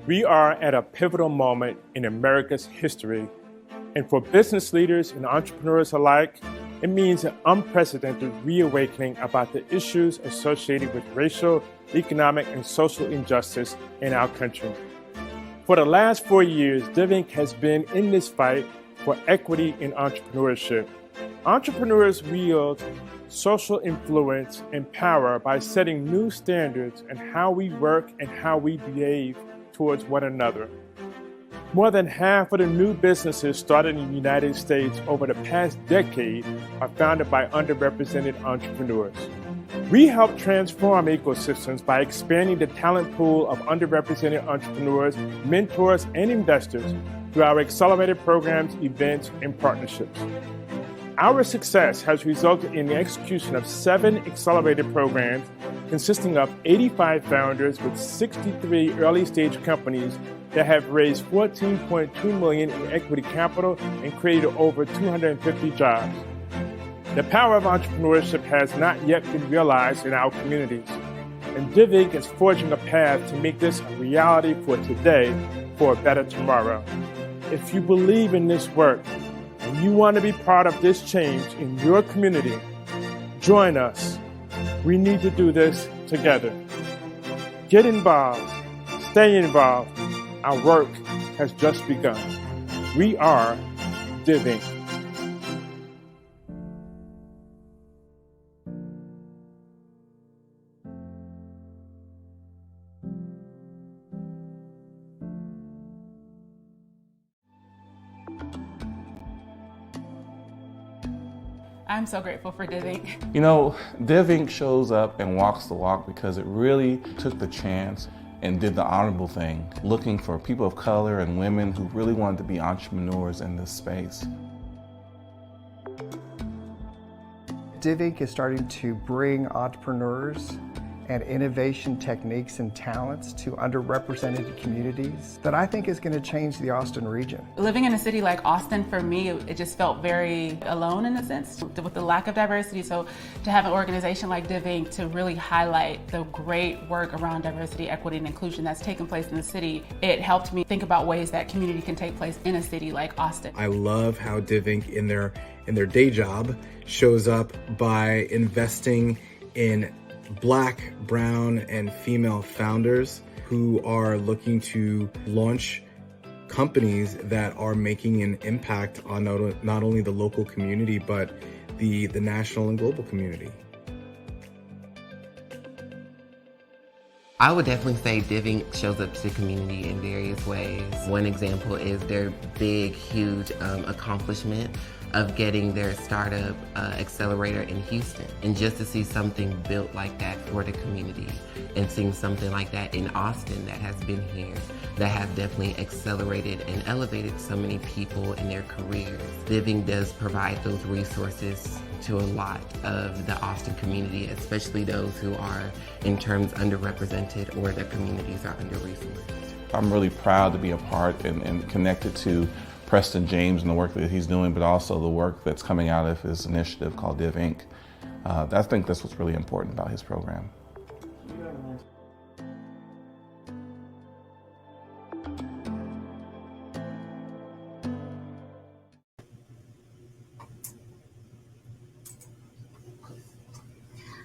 We are at a pivotal moment in America's history, and for business leaders and entrepreneurs alike, it means an unprecedented reawakening about the issues associated with racial, economic, and social injustice in our country. For the last 4 years, DivInc has been in this fight for equity in entrepreneurship. Entrepreneurs wield social influence and power by setting new standards in how we work and how we behave towards one another. More than half of the new businesses started in the United States over the past decade are founded by underrepresented entrepreneurs. We help transform ecosystems by expanding the talent pool of underrepresented entrepreneurs, mentors, and investors through our accelerated programs, events, and partnerships. Our success has resulted in the execution of 7 accelerated programs consisting of 85 founders with 63 early-stage companies that have raised $14.2 million in equity capital and created over 250 jobs. The power of entrepreneurship has not yet been realized in our communities, and DivInc is forging a path to make this a reality for today for a better tomorrow. If you believe in this work, and you want to be part of this change in your community, join us. We need to do this together. Get involved. Stay involved. Our work has just begun. We are DivInc. I'm so grateful for DivInc. You know, DivInc shows up and walks the walk because it really took the chance and did the honorable thing, looking for people of color and women who really wanted to be entrepreneurs in this space. DivInc is starting to bring entrepreneurs and innovation techniques and talents to underrepresented communities that I think is going to change the Austin region. Living in a city like Austin, for me, it just felt very alone in a sense with the lack of diversity. So to have an organization like DivInc to really highlight the great work around diversity, equity, and inclusion that's taken place in the city, it helped me think about ways that community can take place in a city like Austin. I love how DivInc in their day job shows up by investing in Black, brown, and female founders who are looking to launch companies that are making an impact on not only the local community, but the national and global community. I would definitely say DivInc shows up to the community in various ways. One example is their big, huge accomplishment of getting their startup accelerator in Houston. And just to see something built like that for the community and seeing something like that in Austin that has been here, that have definitely accelerated and elevated so many people in their careers. DivInc does provide those resources to a lot of the Austin community, especially those who are in terms underrepresented or their communities are under-resourced. I'm really proud to be a part and connected to Preston James and the work that he's doing, but also the work that's coming out of his initiative called DivInc. I think that's what's really important about his program.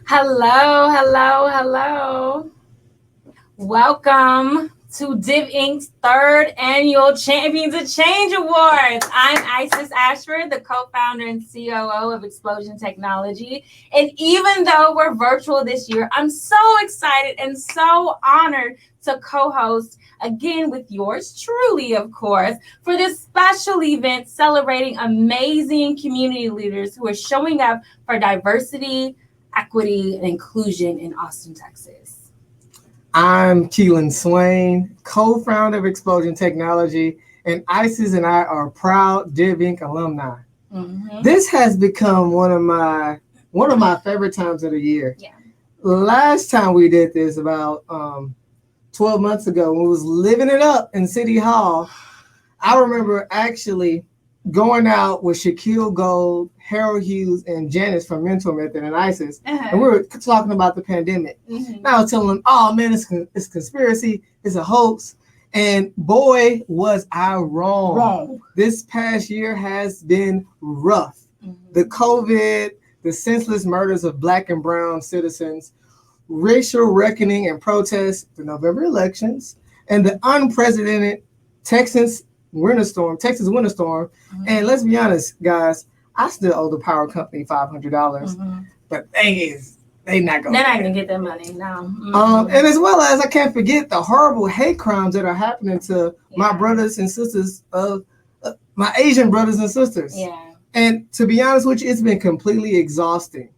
Hello, hello, hello. Welcome to DivInc's 3rd annual Champions of Change Awards. I'm Isis Ashford, the co-founder and COO of Explosion Technology. And even though we're virtual this year, I'm so excited and so honored to co-host again with yours truly, of course, for this special event celebrating amazing community leaders who are showing up for diversity, equity, and inclusion in Austin, Texas. I'm Keelan Swain, co-founder of Explosion Technology, and Isis and I are proud DivInc alumni. Mm-hmm. This has become one of my favorite times of the year. Yeah. Last time we did this about 12 months ago when we was living it up in City Hall, I remember actually going out with Shaquille Gold, Harold Hughes, and Janice from Mentor Method and ISIS, and we were talking about the pandemic. Mm-hmm. And I was telling them, oh man, it's conspiracy, it's a hoax. And boy, was I wrong. This past year has been rough. The COVID, the senseless murders of Black and brown citizens, racial reckoning and protests, the November elections, and the unprecedented Texas winter storm. And let's be honest, guys, I still owe the power company $500. But thing is, they're not gonna get that money. No. And as well as I can't forget the horrible hate crimes that are happening to my brothers and sisters of my Asian brothers and sisters. Yeah. And to be honest with you, it's been completely exhausting.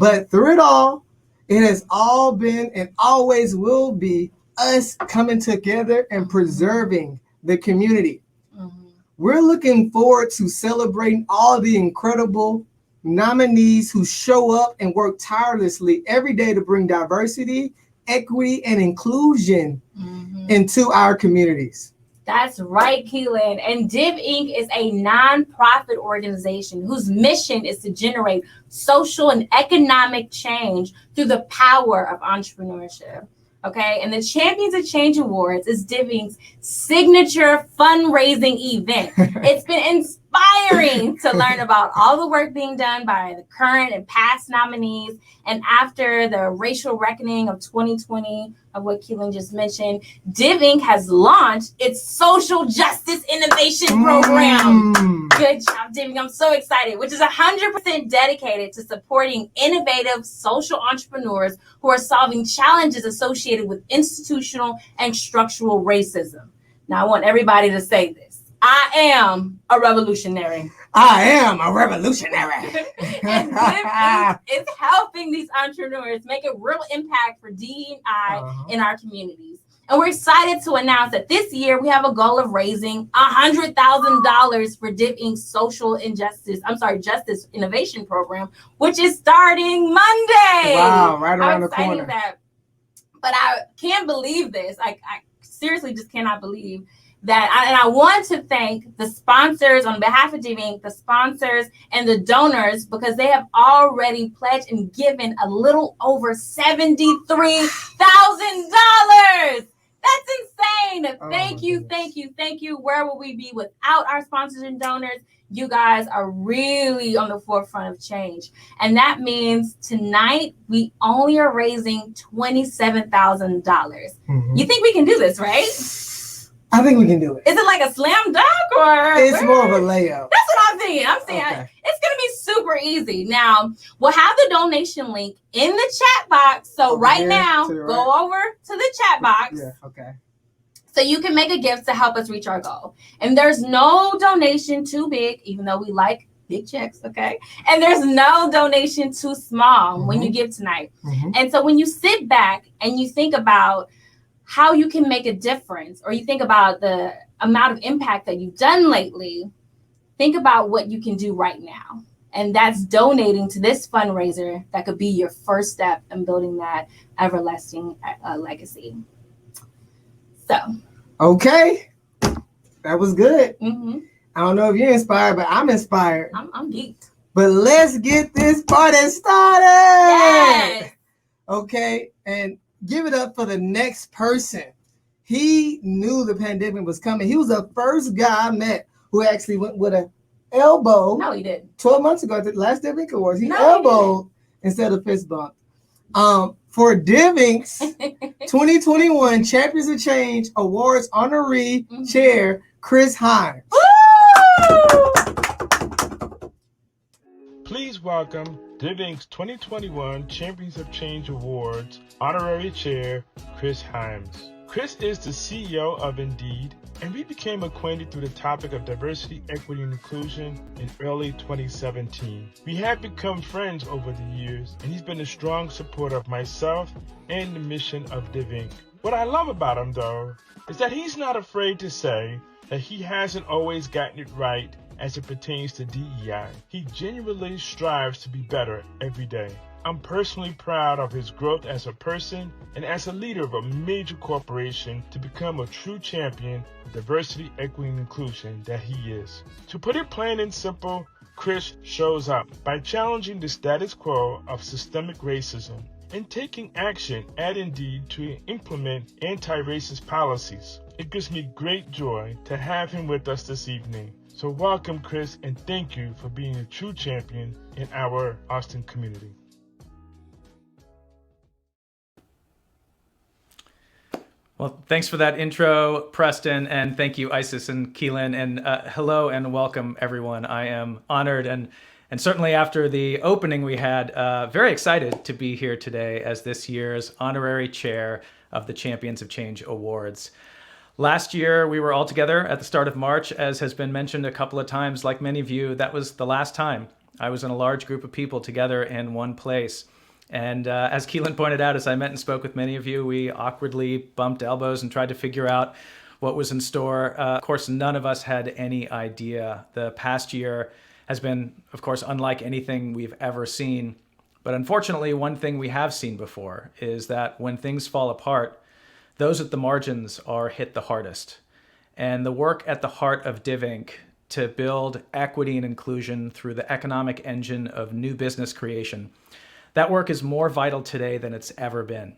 But through it all, it has all been and always will be us coming together and preserving the community. We're looking forward to celebrating all the incredible nominees who show up and work tirelessly every day to bring diversity, equity, and inclusion into our communities. That's right, Keelan. And DivInc is a nonprofit organization whose mission is to generate social and economic change through the power of entrepreneurship. Okay, and the Champions of Change Awards is DivInc's signature fundraising event. It's been inspiring to learn about all the work being done by the current and past nominees. And after the racial reckoning of 2020, of what Keelan just mentioned, DivInc has launched its social justice innovation program. Good job, DivInc. I'm so excited, which is 100% dedicated to supporting innovative social entrepreneurs who are solving challenges associated with institutional and structural racism. Now, I want everybody to say this. I am a revolutionary. I am a revolutionary. And DivInc is helping these entrepreneurs make a real impact for DEI in our communities. And we're excited to announce that this year we have a goal of raising $100,000 for DivInc's Justice Innovation Program, which is starting Monday. Wow, right around the corner. But I can't believe this. I seriously just cannot believe that. And I want to thank the sponsors on behalf of DivInc, the sponsors and the donors, because they have already pledged and given a little over $73,000. That's insane. Thank you. Where would we be without our sponsors and donors? You guys are really on the forefront of change. And that means tonight we only are raising $27,000. You think we can do this, right? I think we can do it. Is it like a slam dunk or? It's more of a layup. That's what I'm thinking. It's going to be super easy. Now, we'll have the donation link in the chat box. So right now, go over to the chat box. Yeah, okay. So you can make a gift to help us reach our goal. And there's no donation too big, even though we like big checks, okay? And there's no donation too small when you give tonight. And so when you sit back and you think about how you can make a difference, or you think about the amount of impact that you've done lately, think about what you can do right now. And that's donating to this fundraiser that could be your first step in building that everlasting legacy. So. Okay. That was good. I don't know if you're inspired, but I'm inspired. I'm geeked. But let's get this party started. Yes. Okay. And give it up for the next person. He knew the pandemic was coming. He was the first guy I met who actually went with an elbow. No, he didn't. 12 months ago at the last DivInc Awards. He elbowed instead of fist bumped. For DivInc's 2021 Champions of Change Awards honoree chair, Chris Himes. Please welcome DivInc's 2021 Champions of Change Awards honorary chair, Chris Himes. Chris is the CEO of Indeed, and we became acquainted through the topic of diversity, equity, and inclusion in early 2017. We have become friends over the years, and he's been a strong supporter of myself and the mission of DivInc. What I love about him, though, is that he's not afraid to say that he hasn't always gotten it right as it pertains to DEI. He genuinely strives to be better every day. I'm personally proud of his growth as a person and as a leader of a major corporation to become a true champion of diversity, equity, and inclusion that he is. To put it plain and simple, Chris shows up by challenging the status quo of systemic racism and taking action at Indeed to implement anti-racist policies. It gives me great joy to have him with us this evening. So welcome, Chris, and thank you for being a true champion in our Austin community. Well, thanks for that intro, Preston, and thank you, Isis and Keelan, and hello and welcome, everyone. I am honored and certainly after the opening we had, very excited to be here today as this year's honorary chair of the Champions of Change Awards. Last year, we were all together at the start of March, as has been mentioned a couple of times. Like many of you, that was the last time I was in a large group of people together in one place. And as Keelan pointed out, as I met and spoke with many of you, we awkwardly bumped elbows and tried to figure out what was in store. Of course, none of us had any idea. The past year has been, of course, unlike anything we've ever seen. But unfortunately, one thing we have seen before is that when things fall apart, those at the margins are hit the hardest. And the work at the heart of DivInc to build equity and inclusion through the economic engine of new business creation, that work is more vital today than it's ever been.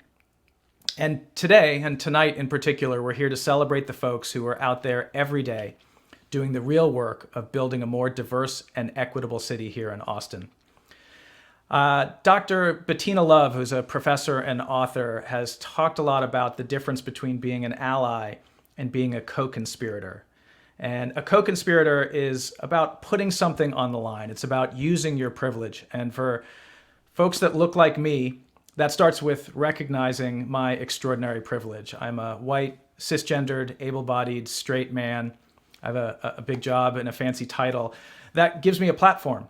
And today, and tonight in particular, we're here to celebrate the folks who are out there every day doing the real work of building a more diverse and equitable city here in Austin. Dr. Bettina Love, who's a professor and author, has talked a lot about the difference between being an ally and being a co-conspirator. And a co-conspirator is about putting something on the line. It's about using your privilege. And for folks that look like me, that starts with recognizing my extraordinary privilege. I'm a white, cisgendered, able-bodied, straight man. I have a big job and a fancy title. That gives me a platform.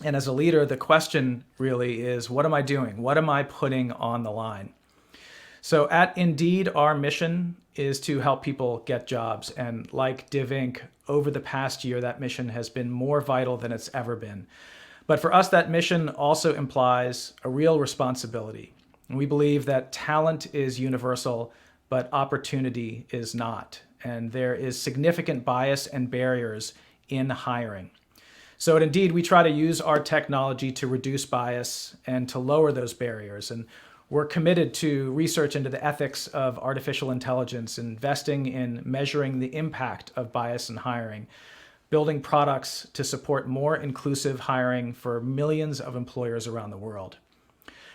And as a leader, the question really is, what am I doing? What am I putting on the line? So at Indeed, our mission is to help people get jobs. And like DivInc, over the past year, that mission has been more vital than it's ever been. But for us, that mission also implies a real responsibility. And we believe that talent is universal, but opportunity is not. And there is significant bias and barriers in hiring. So at Indeed, we try to use our technology to reduce bias and to lower those barriers. And we're committed to research into the ethics of artificial intelligence, investing in measuring the impact of bias in hiring, building products to support more inclusive hiring for millions of employers around the world.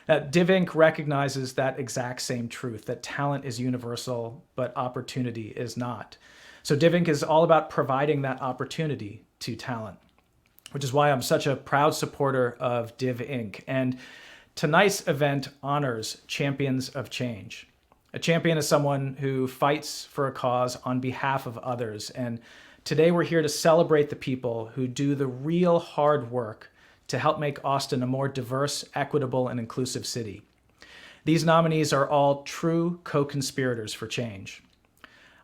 DivInc recognizes that exact same truth, that talent is universal, but opportunity is not. So DivInc is all about providing that opportunity to talent, which is why I'm such a proud supporter of DivInc. And tonight's event honors champions of change. A champion is someone who fights for a cause on behalf of others. And today we're here to celebrate the people who do the real hard work to help make Austin a more diverse, equitable, and inclusive city. These nominees are all true co-conspirators for change.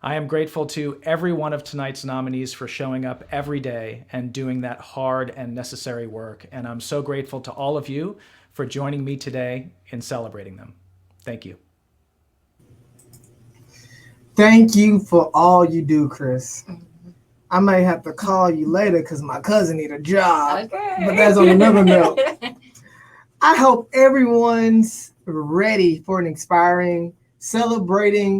I am grateful to every one of tonight's nominees for showing up every day and doing that hard and necessary work. And I'm so grateful to all of you for joining me today in celebrating them. Thank you. Thank you for all you do, Chris. I may have to call you later because my cousin need a job, Okay. but that's on another note. I hope everyone's ready for an inspiring, inspiring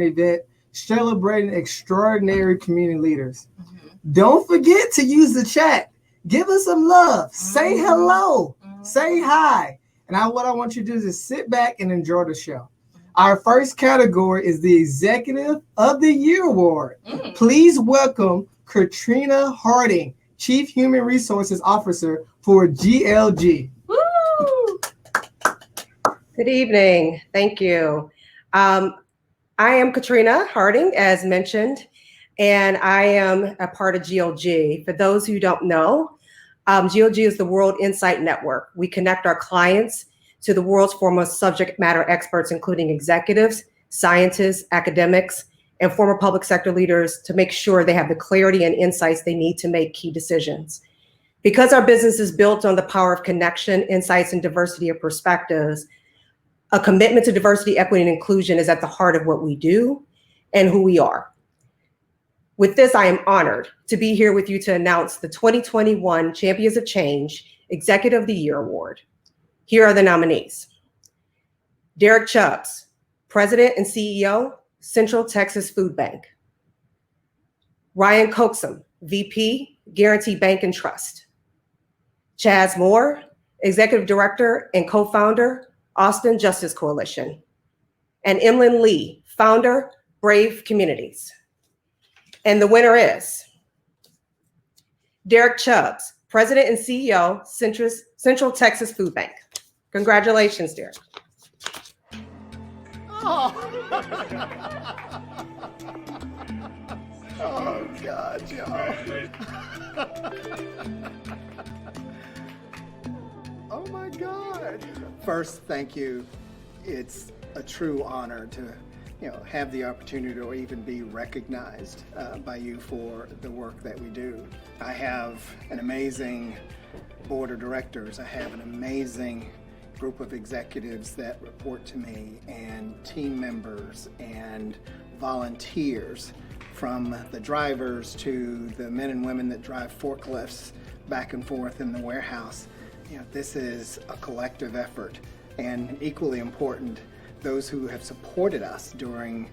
event, celebrating extraordinary community leaders. Mm-hmm. Don't forget to use the chat. Give us some love. Mm-hmm. Say hello. Mm-hmm. Say hi. And what I want you to do is just sit back and enjoy the show. Our first category is the Executive of the Year Award. Mm. Please welcome Katrina Harding, Chief Human Resources Officer for GLG. Woo! Good evening. Thank you. I am Katrina Harding, as mentioned, and I am a part of GLG. For those who don't know, GLG is the World Insight Network. We connect our clients to the world's foremost subject matter experts, including executives, scientists, academics, and former public sector leaders to make sure they have the clarity and insights they need to make key decisions. Because our business is built on the power of connection, insights, and diversity of perspectives, a commitment to diversity, equity, and inclusion is at the heart of what we do and who we are. With this, I am honored to be here with you to announce the 2021 Champions of Change Executive of the Year Award. Here are the nominees. Derek Chubbs, President and CEO, Central Texas Food Bank. Ryan Coxum, VP, Guarantee Bank and Trust. Chaz Moore, Executive Director and Co-founder, Austin Justice Coalition. And Emlyn Lee, Founder, Brave Communities. And the winner is Derek Chubbs, President and CEO, Central Texas Food Bank. Congratulations, Derek. Oh, oh God, y'all. Oh my God. First, thank you. It's a true honor to have the opportunity to even be recognized by you for the work that we do. I have an amazing board of directors. I have an amazing group of executives that report to me, and team members and volunteers, from the drivers to the men and women that drive forklifts back and forth in the warehouse. This is a collective effort, and equally important, those who have supported us during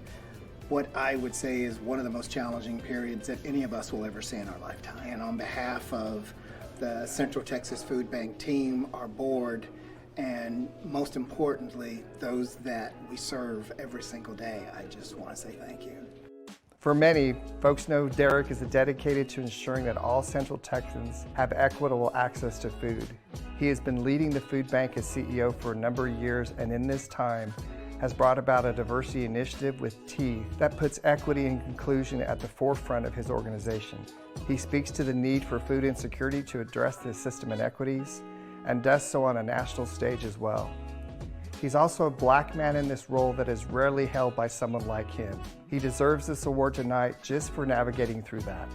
what I would say is one of the most challenging periods that any of us will ever see in our lifetime. And on behalf of the Central Texas Food Bank team, our board, and most importantly, those that we serve every single day, I just want to say thank you. For many, folks know Derek is dedicated to ensuring that all Central Texans have equitable access to food. He has been leading the food bank as CEO for a number of years, and in this time has brought about a diversity initiative with teeth that puts equity and inclusion at the forefront of his organization. He speaks to the need for food insecurity to address the system inequities, and does so on a national stage as well. He's also a Black man in this role that is rarely held by someone like him. He deserves this award tonight just for navigating through that.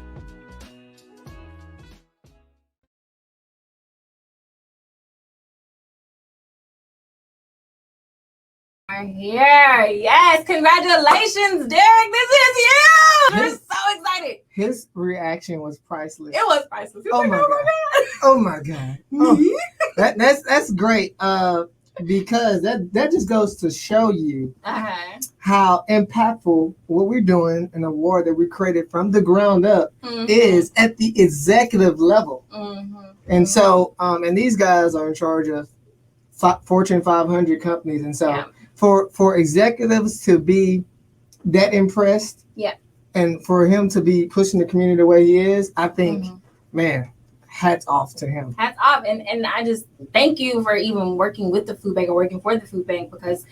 Are here. Yes, congratulations, Derek. This is you. We're so excited. His reaction was priceless. It was priceless. Oh my God. Oh my God. Oh, that's great. Because that just goes to show you how impactful what we're doing, an award that we created from the ground up, is at the executive level. And so, and these guys are in charge of Fortune 500 companies, and so for executives to be that impressed, and for him to be pushing the community the way he is, I think, man, hats off to him. Hats off. And I just thank you for even working with the food bank or working for the food bank, because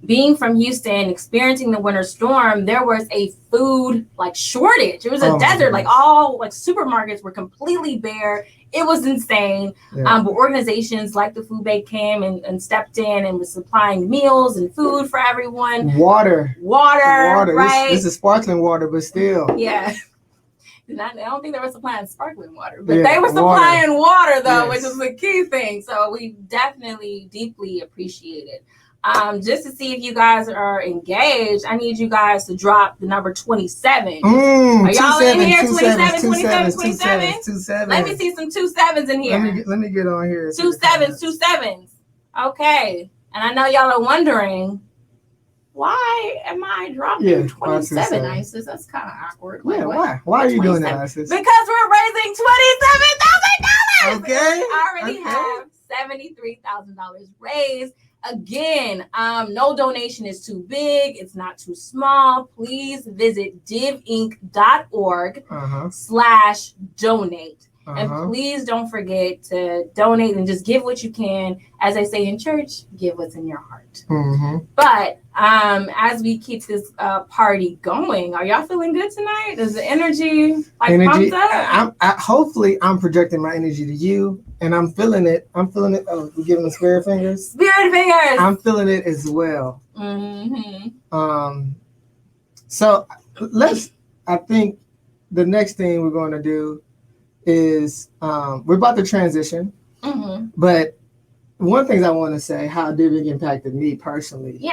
being from Houston, experiencing the winter storm, there was a food shortage. It was a desert. All supermarkets were completely bare. It was insane. But organizations like the food bank came and stepped in and was supplying meals and food for everyone. Water. Right? This is sparkling water, but still. Yeah. I don't think they were supplying sparkling water, but they were supplying water though, which is the key thing. So we definitely deeply appreciate it. Just to see if you guys are engaged, I need you guys to drop the number 27. Are y'all in here? 27? Let me see some 27s in here. Let me get on here. 27s. Okay. And I know y'all are wondering, why am I dropping 27, Isis? That's kind of awkward. Why? Why are you doing that, Isis? Because we're raising $27,000. Okay. We already have $73,000 raised. Again, no donation is too big. It's not too small. Please visit divinc.org/donate. And please don't forget to donate and just give what you can. As I say in church, give what's in your heart. But as we keep this party going, are y'all feeling good tonight? Is the energy pumped up? Hopefully, I'm projecting my energy to you, and I'm feeling it. Oh, we're giving the spirit fingers? Spirit fingers! I'm feeling it as well. So I think the next thing we're going to do is we're about to transition, but one of the things I want to say, how DivInc impacted me personally.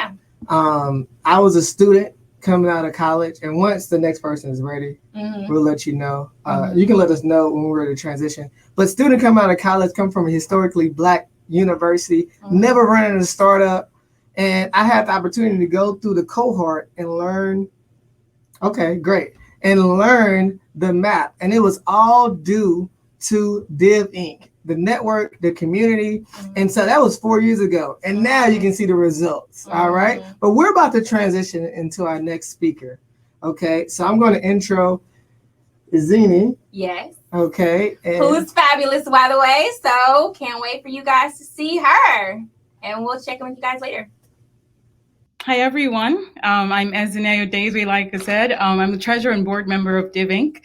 I was a student coming out of college, and once the next person is ready, we'll let you know. You can let us know when we're ready to transition. But student coming out of college, come from a historically Black university, never running a startup, And I had the opportunity to go through the cohort and learn, okay, great, and learn the map. And it was all due to DivInc, the network, the community. And so that was 4 years ago. And now you can see the results, all right? But we're about to transition into our next speaker, okay? So I'm going to intro Izini. Yes. Okay. Who's fabulous, by the way. So can't wait for you guys to see her. And we'll check in with you guys later. Hi, everyone. I'm Ezineo Daisy, like I said. I'm the treasurer and board member of DivInc.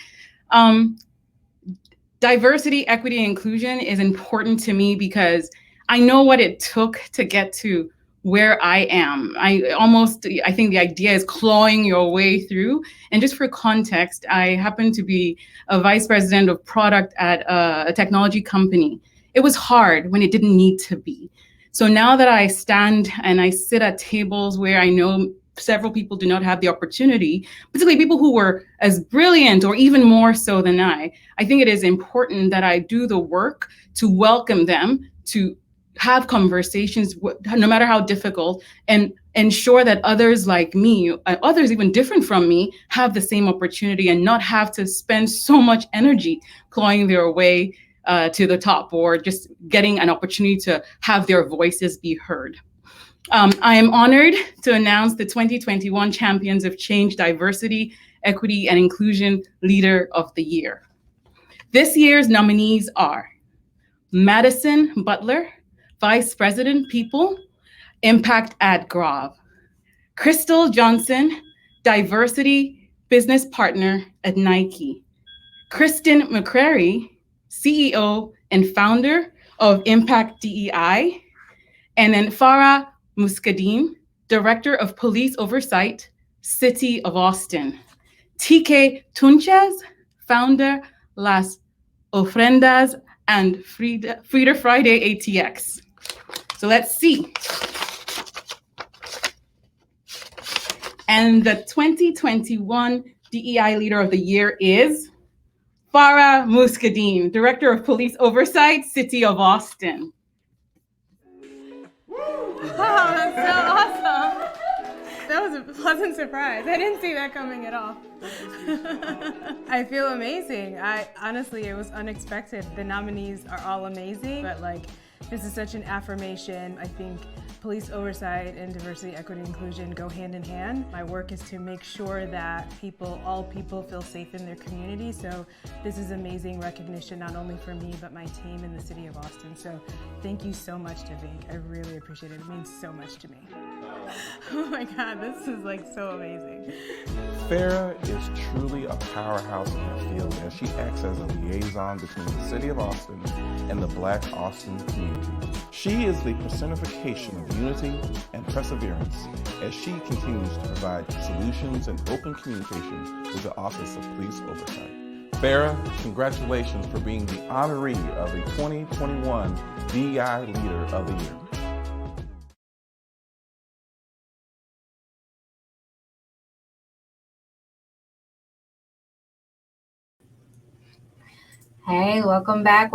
Diversity, equity, and inclusion is important to me because I know what it took to get to where I am. I think the idea is clawing your way through. And just for context, I happen to be a vice president of product at a technology company. It was hard when it didn't need to be. So now that I stand and I sit at tables where I know several people do not have the opportunity, particularly people who were as brilliant or even more so than I think it is important that I do the work to welcome them, to have conversations, no matter how difficult, and ensure that others like me, others even different from me, have the same opportunity and not have to spend so much energy clawing their way to the top or just getting an opportunity to have their voices be heard. I am honored to announce the 2021 Champions of Change Diversity, Equity, and Inclusion Leader of the Year. This year's nominees are Madison Butler, Vice President People, Impact at Grov; Crystal Johnson, Diversity Business Partner at Nike; Kristen McCrary, CEO and founder of Impact DEI; and then Farah Muscadine, Director of Police Oversight, City of Austin; TK Tunches, founder Las Ofrendas and Frida Friday ATX. So let's see. And the 2021 DEI Leader of the Year is Farah Muscadine, Director of Police Oversight, City of Austin. Wow, that's so awesome. That was a pleasant surprise. I didn't see that coming at all. I feel amazing. Honestly, it was unexpected. The nominees are all amazing, but this is such an affirmation. I think police oversight and diversity, equity, inclusion go hand in hand. My work is to make sure that all people feel safe in their community. So this is amazing recognition, not only for me, but my team in the city of Austin. So thank you so much, DivInc. I really appreciate it. It means so much to me. Oh my God, this is so amazing. Farah is truly a powerhouse in her field as she acts as a liaison between the city of Austin and the Black Austin community. She is the personification of unity and perseverance as she continues to provide solutions and open communication with the Office of Police Oversight. Farah, congratulations for being the honoree of the 2021 DEI Leader of the Year. Hey, welcome back,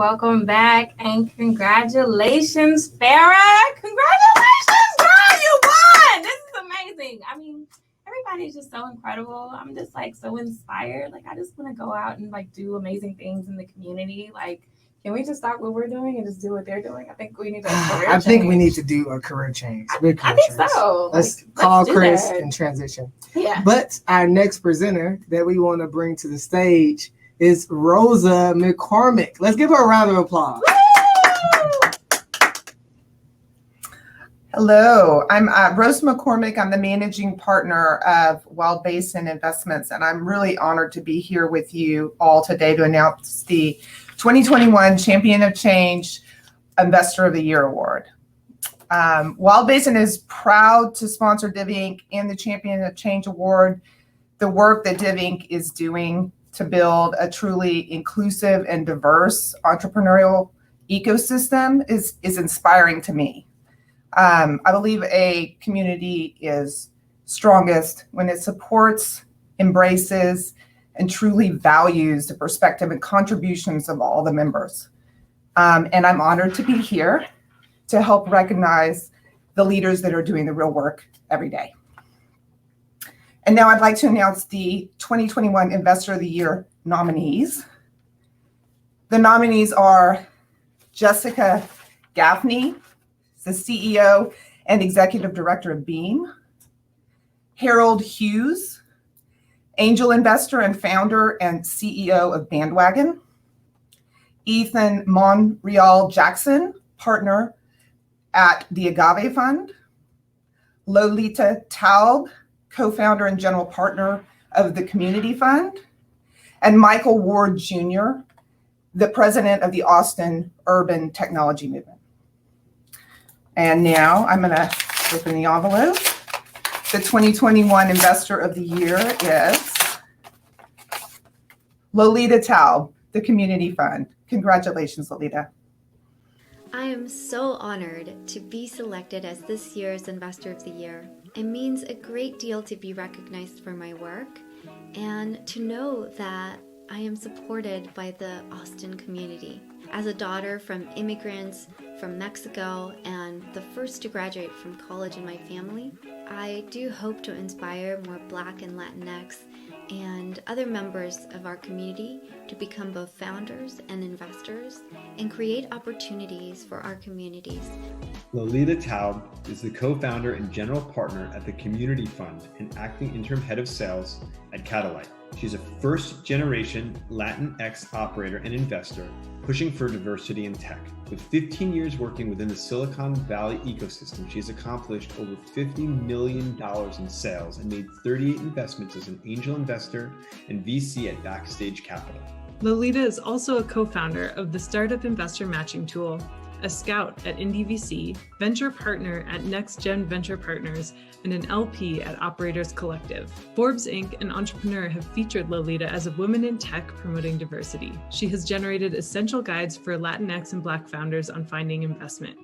and congratulations, Farah. Congratulations, girl, you won. This is amazing. I mean, everybody's just so incredible. I'm just so inspired. I just want to go out and do amazing things in the community. Can we just stop what we're doing and just do what they're doing? I think we need we need to do a career change. I think so. Let's call Chris and transition. Yeah. But our next presenter that we want to bring to the stage is Rosa McCormick. Let's give her a round of applause. Hello, I'm Rosa McCormick. I'm the managing partner of Wild Basin Investments, and I'm really honored to be here with you all today to announce the 2021 Champion of Change Investor of the Year Award. Wild Basin is proud to sponsor DivInc and the Champion of Change Award. The work that DivInc is doing to build a truly inclusive and diverse entrepreneurial ecosystem is inspiring to me. I believe a community is strongest when it supports, embraces, and truly values the perspective and contributions of all the members. And I'm honored to be here to help recognize the leaders that are doing the real work every day. And now I'd like to announce the 2021 Investor of the Year nominees. The nominees are Jessica Gaffney, the CEO and Executive Director of Beam; Harold Hughes, angel investor and founder and CEO of Bandwagon; Ethan Monreal Jackson, partner at the Agave Fund; Lolita Taub, co-founder and general partner of the Community Fund; and Michael Ward Jr., the president of the Austin Urban Technology Movement. And now I'm going to open the envelope. The 2021 Investor of the Year is Lolita Taub, the Community Fund. Congratulations, Lolita. I am so honored to be selected as this year's Investor of the Year. It means a great deal to be recognized for my work and to know that I am supported by the Austin community. As a daughter from immigrants from Mexico and the first to graduate from college in my family, I do hope to inspire more Black and Latinx and other members of our community to become both founders and investors and create opportunities for our communities. Lolita Taub is the co-founder and general partner at the Community Fund and acting interim head of sales at Catalyte. She's a first-generation Latinx operator and investor pushing for diversity in tech. With 15 years working within the Silicon Valley ecosystem, she has accomplished over $50 million in sales and made 38 investments as an angel investor and VC at Backstage Capital. Lolita is also a co-founder of the Startup Investor Matching Tool, a scout at Indie VC, venture partner at Next Gen Venture Partners, and an LP at Operators Collective. Forbes Inc. and Entrepreneur have featured Lolita as a woman in tech promoting diversity. She has generated essential guides for Latinx and Black founders on finding investment.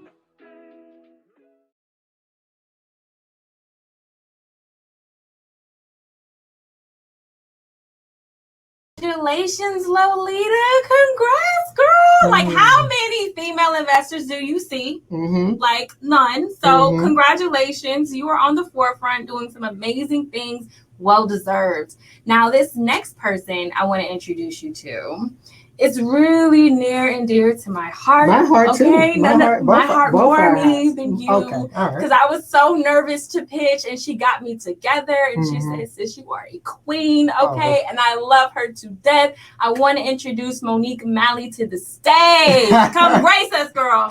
Congratulations, Lolita. Congrats, girl. Like, how many female investors do you see? Like, none. So congratulations. You are on the forefront doing some amazing things. Well deserved. Now, this next person I want to introduce you to, it's really near and dear to my heart. My heart okay? too. My heart more me than you. Okay, all right. Because I was so nervous to pitch, and she got me together, and she said, "Sis, you are a queen, okay?" And I love her to death. I want to introduce Monique Malley to the stage. Come grace us, girl.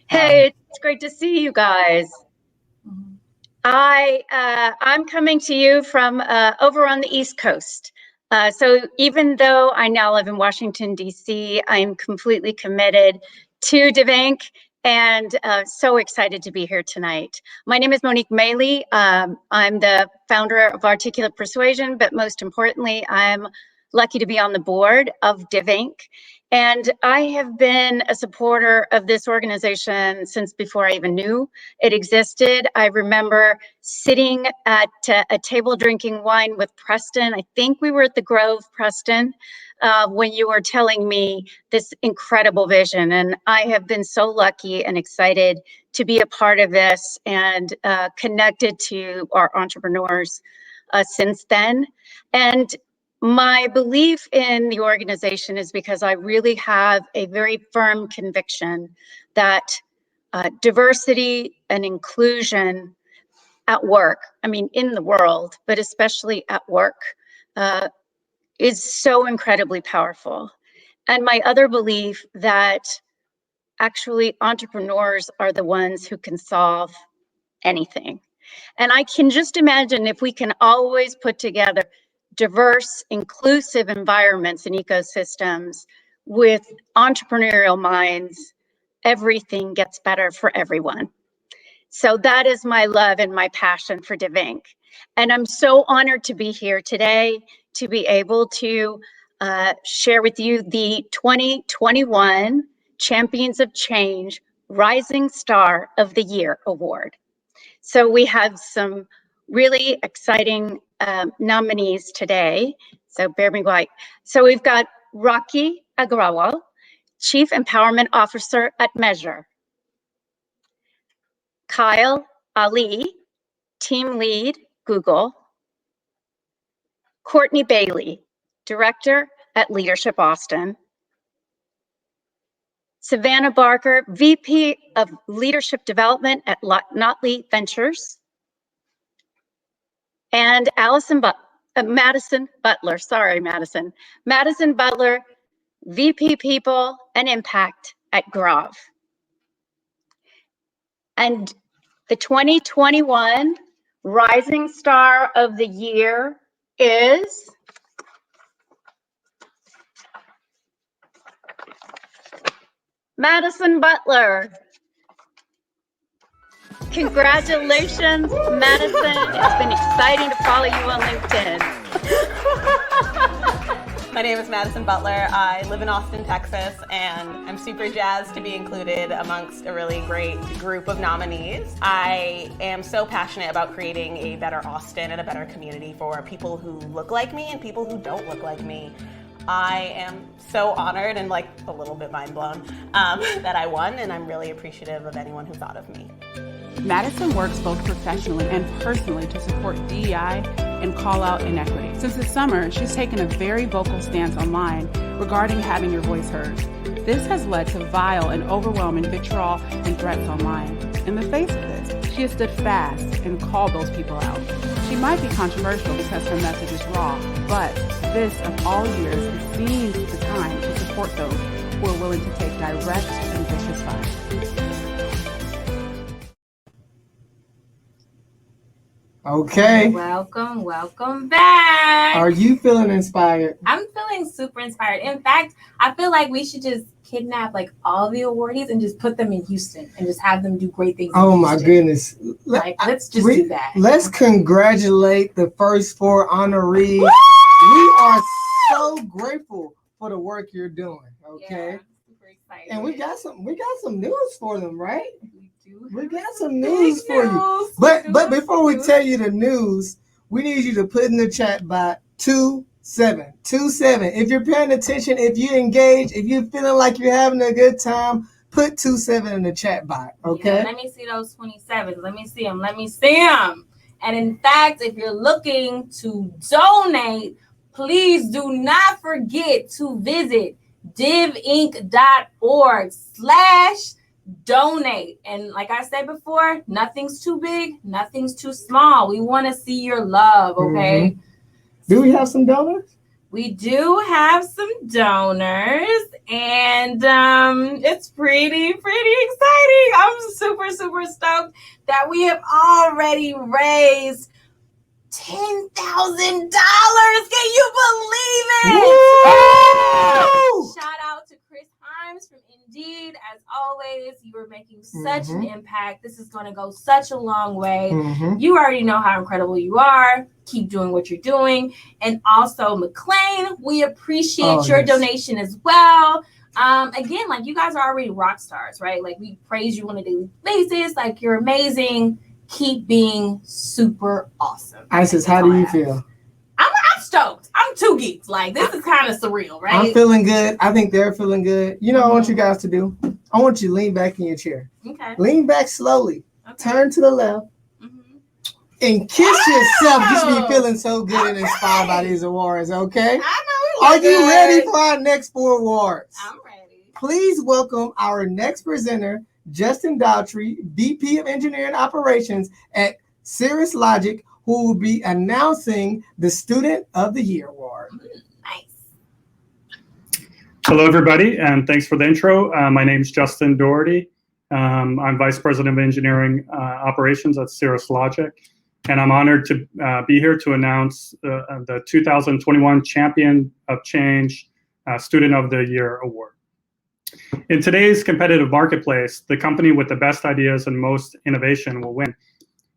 Hey, it's great to see you guys. I'm coming to you from over on the East Coast. So even though I now live in Washington, D.C., I'm completely committed to DivInc and so excited to be here tonight. My name is Monique Malley. I'm the founder of Articulate Persuasion, but most importantly, I'm lucky to be on the board of DivInc. And I have been a supporter of this organization since before I even knew it existed. I remember sitting at a table drinking wine with Preston. I think we were at the Grove, Preston, when you were telling me this incredible vision. And I have been so lucky and excited to be a part of this and connected to our entrepreneurs since then. And my belief in the organization is because I really have a very firm conviction that diversity and inclusion at work, I mean, in the world, but especially at work, is so incredibly powerful. And my other belief that actually entrepreneurs are the ones who can solve anything. And I can just imagine if we can always put together diverse, inclusive environments and ecosystems with entrepreneurial minds, everything gets better for everyone. So that is my love and my passion for DivInc. And I'm so honored to be here today to be able to share with you the 2021 Champions of Change Rising Star of the Year Award. So we have some really exciting nominees today. So bear me quiet. So we've got Rocky Agrawal, Chief Empowerment Officer at Measure. Kyle Ali, Team Lead, Google. Courtney Bailey, Director at Leadership Austin. Savannah Barker, VP of Leadership Development at Notley Ventures. And Madison Butler, Madison Butler, VP People and Impact at Grove. And the 2021 Rising Star of the Year is Madison Butler. Congratulations, Madison. It's been exciting to follow you on LinkedIn. My name is Madison Butler. I live in Austin, Texas, and I'm super jazzed to be included amongst a really great group of nominees. I am so passionate about creating a better Austin and a better community for people who look like me and people who don't look like me. I am so honored and like a little bit mind blown that I won, and I'm really appreciative of anyone who thought of me. Madison works both professionally and personally to support DEI and call out inequity. Since the summer, she's taken a very vocal stance online regarding having your voice heard. This has led to vile and overwhelming vitriol and threats online. In the face of this, she has stood fast and called those people out. She might be controversial because her message is raw, but this, of all years, it seems the time to support those who are willing to take direct and vicious fire. Okay. Welcome back. Are you feeling inspired? I'm feeling super inspired. In fact, I feel like we should just kidnap like all the awardees and just put them in Houston and just have them do great things. Oh my goodness. Let's just do that. Let's congratulate the first 4 honorees. We are so grateful for the work you're doing. Okay. Yeah, super excited. And we got some news for them, right? We got some news for you. But before we tell you the news, we need you to put in the chat by 27. If you're paying attention, if you engage, if you're feeling like you're having a good time, put 27 in the chat box, okay? Yeah, let me see those 27s. Let me see them. And in fact, if you're looking to donate, please do not forget to visit divinc.org/donate. And like I said before, nothing's too big, nothing's too small. We want to see your love, okay? Mm-hmm. Do we have some donors? We do have some donors, and it's pretty exciting. I'm super stoked that we have already raised $10,000. Can you believe it? Woo! Shout out to Chris Himes from Indeed. As always, you are making such an impact. This is going to go such a long way. You already know how incredible you are. Keep doing what you're doing. And also, McLean, we appreciate your donation as well. Again, like you guys are already rock stars, right? Like we praise you on a daily basis. Like you're amazing. Keep being super awesome. Isis, how do you feel? I'm stoked. I'm too geeked. Like this is kind of surreal, right? I'm feeling good. I think they're feeling good. You know what I want you guys to do? I want you to lean back in your chair. Okay. Lean back slowly. Okay. Turn to the left. And kiss yourself. You should be feeling so good and inspired by these awards, okay? I know. Are you ready for our next 4 awards? I'm ready. Please welcome our next presenter, Justin Daughtry, VP of Engineering Operations at Cirrus Logic, who will be announcing the Student of the Year Award. Nice. Hello, everybody, and thanks for the intro. My name is Justin Daughtry. I'm Vice President of Engineering Operations at Cirrus Logic, and I'm honored to be here to announce the 2021 Champion of Change Student of the Year Award. In today's competitive marketplace, the company with the best ideas and most innovation will win.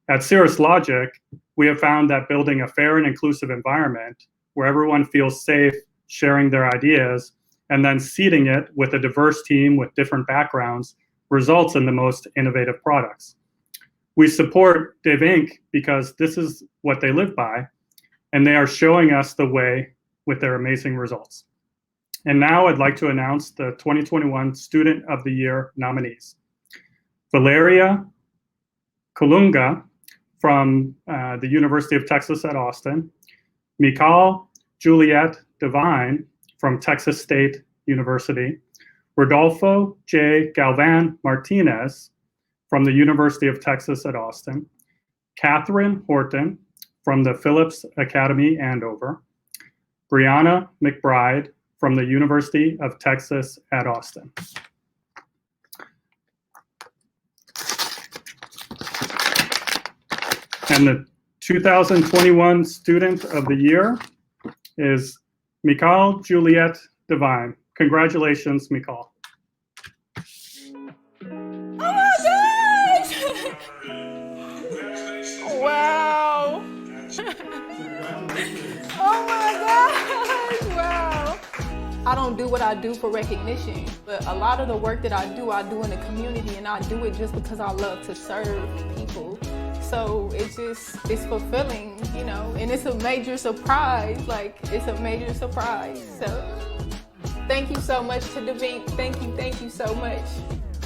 At Cirrus Logic, we have found that building a fair and inclusive environment where everyone feels safe sharing their ideas and then seeding it with a diverse team with different backgrounds results in the most innovative products. We support DivInc because this is what they live by, and they are showing us the way with their amazing results. And now I'd like to announce the 2021 Student of the Year nominees. Valeria Kalunga from the University of Texas at Austin, Mikal Juliet Devine from Texas State University, Rodolfo J. Galvan Martinez from the University of Texas at Austin, Catherine Horton from the Phillips Academy, Andover, Brianna McBride from the University of Texas at Austin. And the 2021 Student of the Year is Mikal Juliet Devine. Congratulations, Mikal. Oh my gosh! Wow! Oh my gosh! Wow! I don't do what I do for recognition, but a lot of the work that I do in the community, and I do it just because I love to serve people. So it's fulfilling, you know, and it's a major surprise. Like, it's a major surprise. So thank you so much to DivInc. Thank you so much.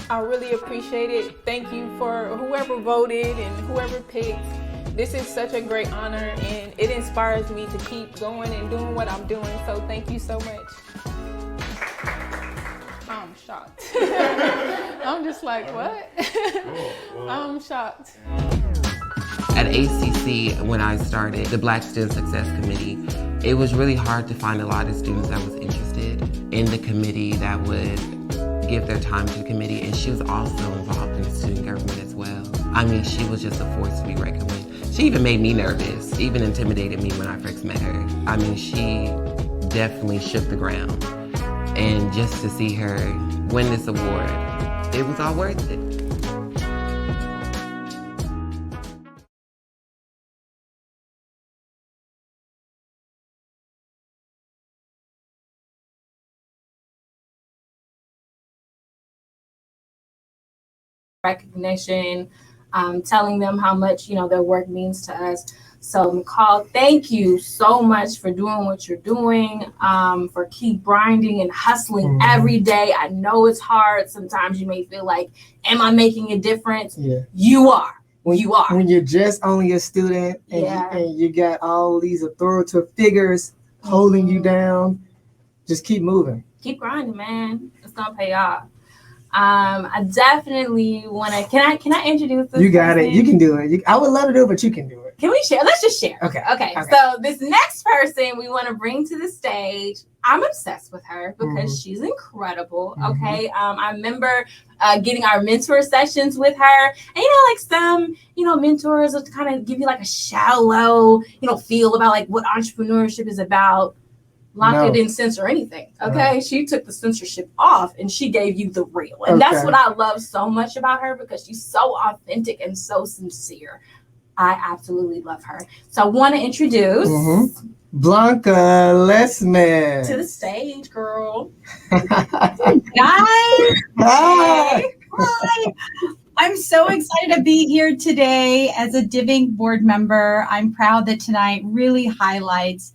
I really appreciate it. Thank you for whoever voted and whoever picked. This is such a great honor, and it inspires me to keep going and doing what I'm doing. So thank you so much. I'm shocked. I'm just like, what? I'm shocked. At ACC, when I started the Black Student Success Committee, it was really hard to find a lot of students that was interested in the committee that would give their time to the committee, and she was also involved in student government as well. I mean, she was just a force to be reckoned with. She even made me nervous, even intimidated me when I first met her. I mean, she definitely shook the ground. And just to see her win this award, it was all worth it. Recognition, telling them how much, you know, their work means to us. So Mikal, thank you so much for doing what you're doing, for keep grinding and hustling every day. I know it's hard. Sometimes you may feel like, am I making a difference? Yeah. You are. You are. When you're just only a student and you got all these authoritative figures holding you down, just keep moving. Keep grinding, man. It's gonna pay off. I definitely want to. Can I introduce this? You got person? it. You can do it. I would love to do it, but you can do it. Can we share? Let's just share. Okay. So this next person we want to bring to the stage, I'm obsessed with her because she's incredible. Okay. I remember getting our mentor sessions with her, and you know, like some, you know, mentors will kind of give you like a shallow, you know, feel about like what entrepreneurship is about. It didn't censor anything. Okay. She took the censorship off and she gave you the real. And that's what I love so much about her, because she's so authentic and so sincere. I absolutely love her. So I want to introduce Blanca Lesman to the stage, girl. Guys. Hi. Hi. I'm so excited to be here today as a DivInc board member. I'm proud that tonight really highlights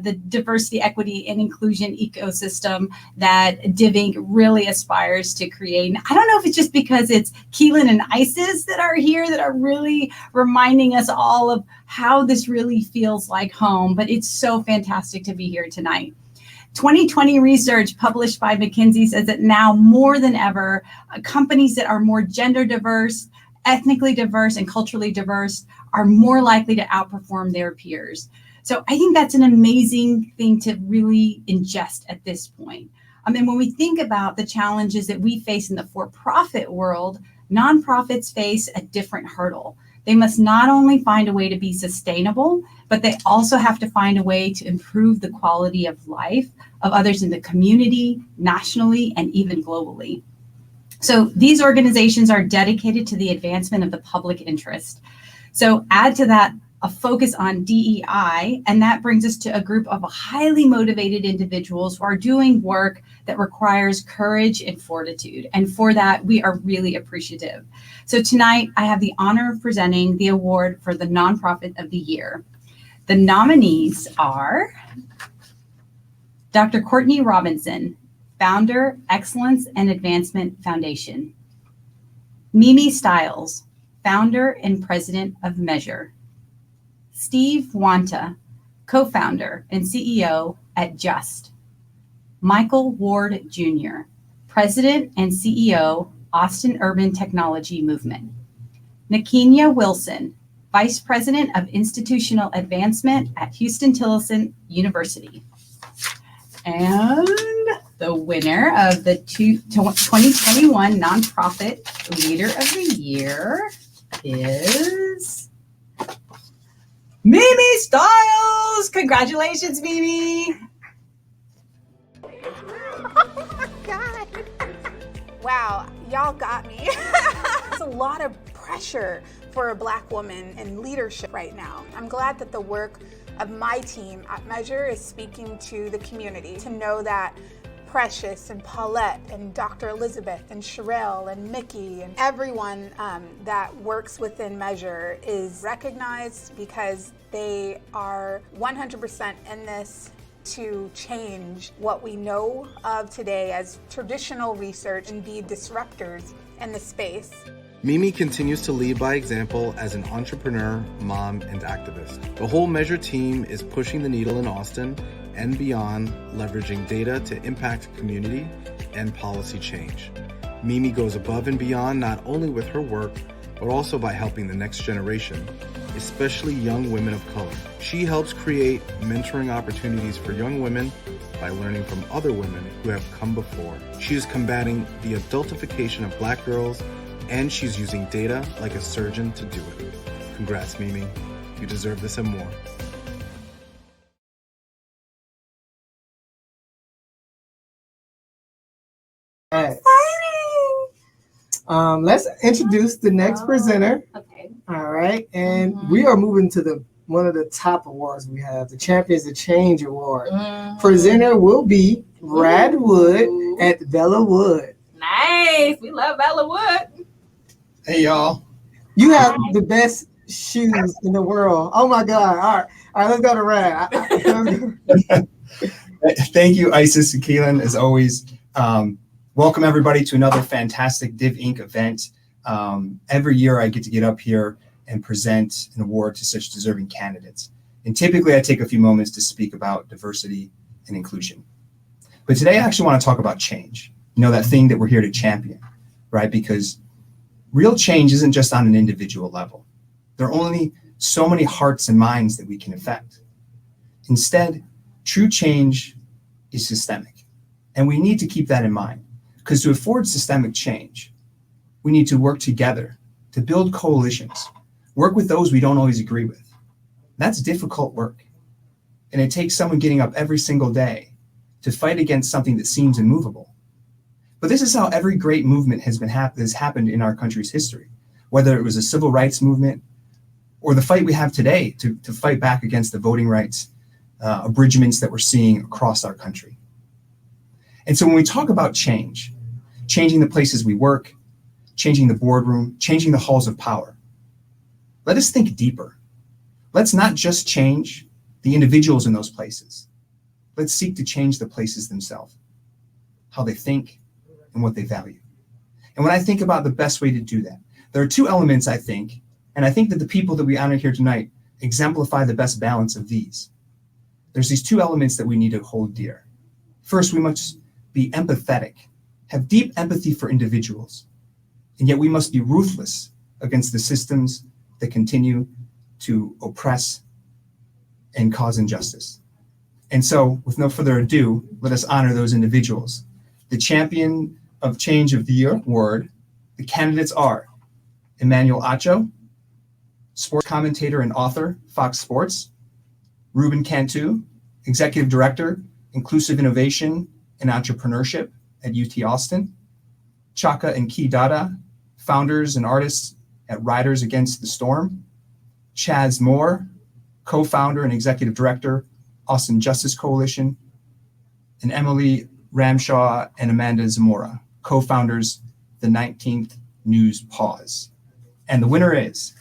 the diversity, equity, and inclusion ecosystem that DivInc really aspires to create. And I don't know if it's just because it's Keelan and Isis that are here that are really reminding us all of how this really feels like home, but it's so fantastic to be here tonight. 2020 research published by McKinsey says that now more than ever, companies that are more gender diverse, ethnically diverse, and culturally diverse are more likely to outperform their peers. So I think that's an amazing thing to really ingest at this point. I mean, when we think about the challenges that we face in the for-profit world, nonprofits face a different hurdle. They must not only find a way to be sustainable, but they also have to find a way to improve the quality of life of others in the community, nationally, and even globally. So these organizations are dedicated to the advancement of the public interest. So add to that a focus on DEI, and that brings us to a group of highly motivated individuals who are doing work that requires courage and fortitude. And for that, we are really appreciative. So tonight, I have the honor of presenting the award for the Nonprofit of the Year. The nominees are Dr. Courtney Robinson, founder, Excellence and Advancement Foundation. Mimi Stiles, founder and president of Measure. Steve Wanta, co-founder and CEO at Just. Michael Ward Jr., president and CEO, Austin Urban Technology Movement. Nakenya Wilson, vice president of institutional advancement at Houston-Tillotson University. And the winner of the 2021 Nonprofit Leader of the Year is Mimi Stiles. Congratulations, Mimi. Oh my God. Wow, y'all got me. It's a lot of pressure for a Black woman in leadership right now. I'm glad that the work of my team at Measure is speaking to the community, to know that Precious and Paulette and Dr. Elizabeth and Sherelle and Mickey and everyone that works within Measure is recognized because they are 100% in this to change what we know of today as traditional research and be disruptors in the space. Mimi continues to lead by example as an entrepreneur, mom, and activist. The whole Measure team is pushing the needle in Austin and beyond, leveraging data to impact community and policy change. Mimi goes above and beyond not only with her work, but also by helping the next generation, especially young women of color. She helps create mentoring opportunities for young women by learning from other women who have come before. She is combating the adultification of Black girls, and she's using data like a surgeon to do it. Congrats, Mimi. You deserve this and more. Let's introduce the next presenter. Okay. All right, and we are moving to one of the top awards we have, the Champions of Change Award. Presenter will be Brad Wood at Bella Wood. Nice. We love Bella Wood. Hey, y'all. You have the best shoes in the world. Oh my God. All right, let's go to Brad. Thank you, Isis and Keelan, as always. Welcome everybody to another fantastic DivInc event. Every year I get to get up here and present an award to such deserving candidates. And typically I take a few moments to speak about diversity and inclusion. But today I actually want to talk about change. You know, that thing that we're here to champion, right? Because real change isn't just on an individual level. There are only so many hearts and minds that we can affect. Instead, true change is systemic. And we need to keep that in mind. Because to afford systemic change, we need to work together to build coalitions, work with those we don't always agree with. That's difficult work. And it takes someone getting up every single day to fight against something that seems immovable. But this is how every great movement has happened in our country's history, whether it was a civil rights movement or the fight we have today to fight back against the voting rights abridgments that we're seeing across our country. And so when we talk about change, changing the places we work, changing the boardroom, changing the halls of power, let us think deeper. Let's not just change the individuals in those places. Let's seek to change the places themselves, how they think and what they value. And when I think about the best way to do that, there are two elements, I think, and I think that the people that we honor here tonight exemplify the best balance of these. There's these two elements that we need to hold dear. First, we must be empathetic, have deep empathy for individuals, and yet we must be ruthless against the systems that continue to oppress and cause injustice. And so, with no further ado, let us honor those individuals. The Champion of Change of the Year award, the candidates are Emmanuel Acho, sports commentator and author, Fox Sports; Ruben Cantu, executive director, inclusive innovation and entrepreneurship at UT Austin; Chaka and Ki Dada, founders and artists at Riders Against the Storm; Chaz Moore, co-founder and executive director, Austin Justice Coalition; and Emily Ramshaw and Amanda Zamora, co-founders, the 19th News Pause. And the winner is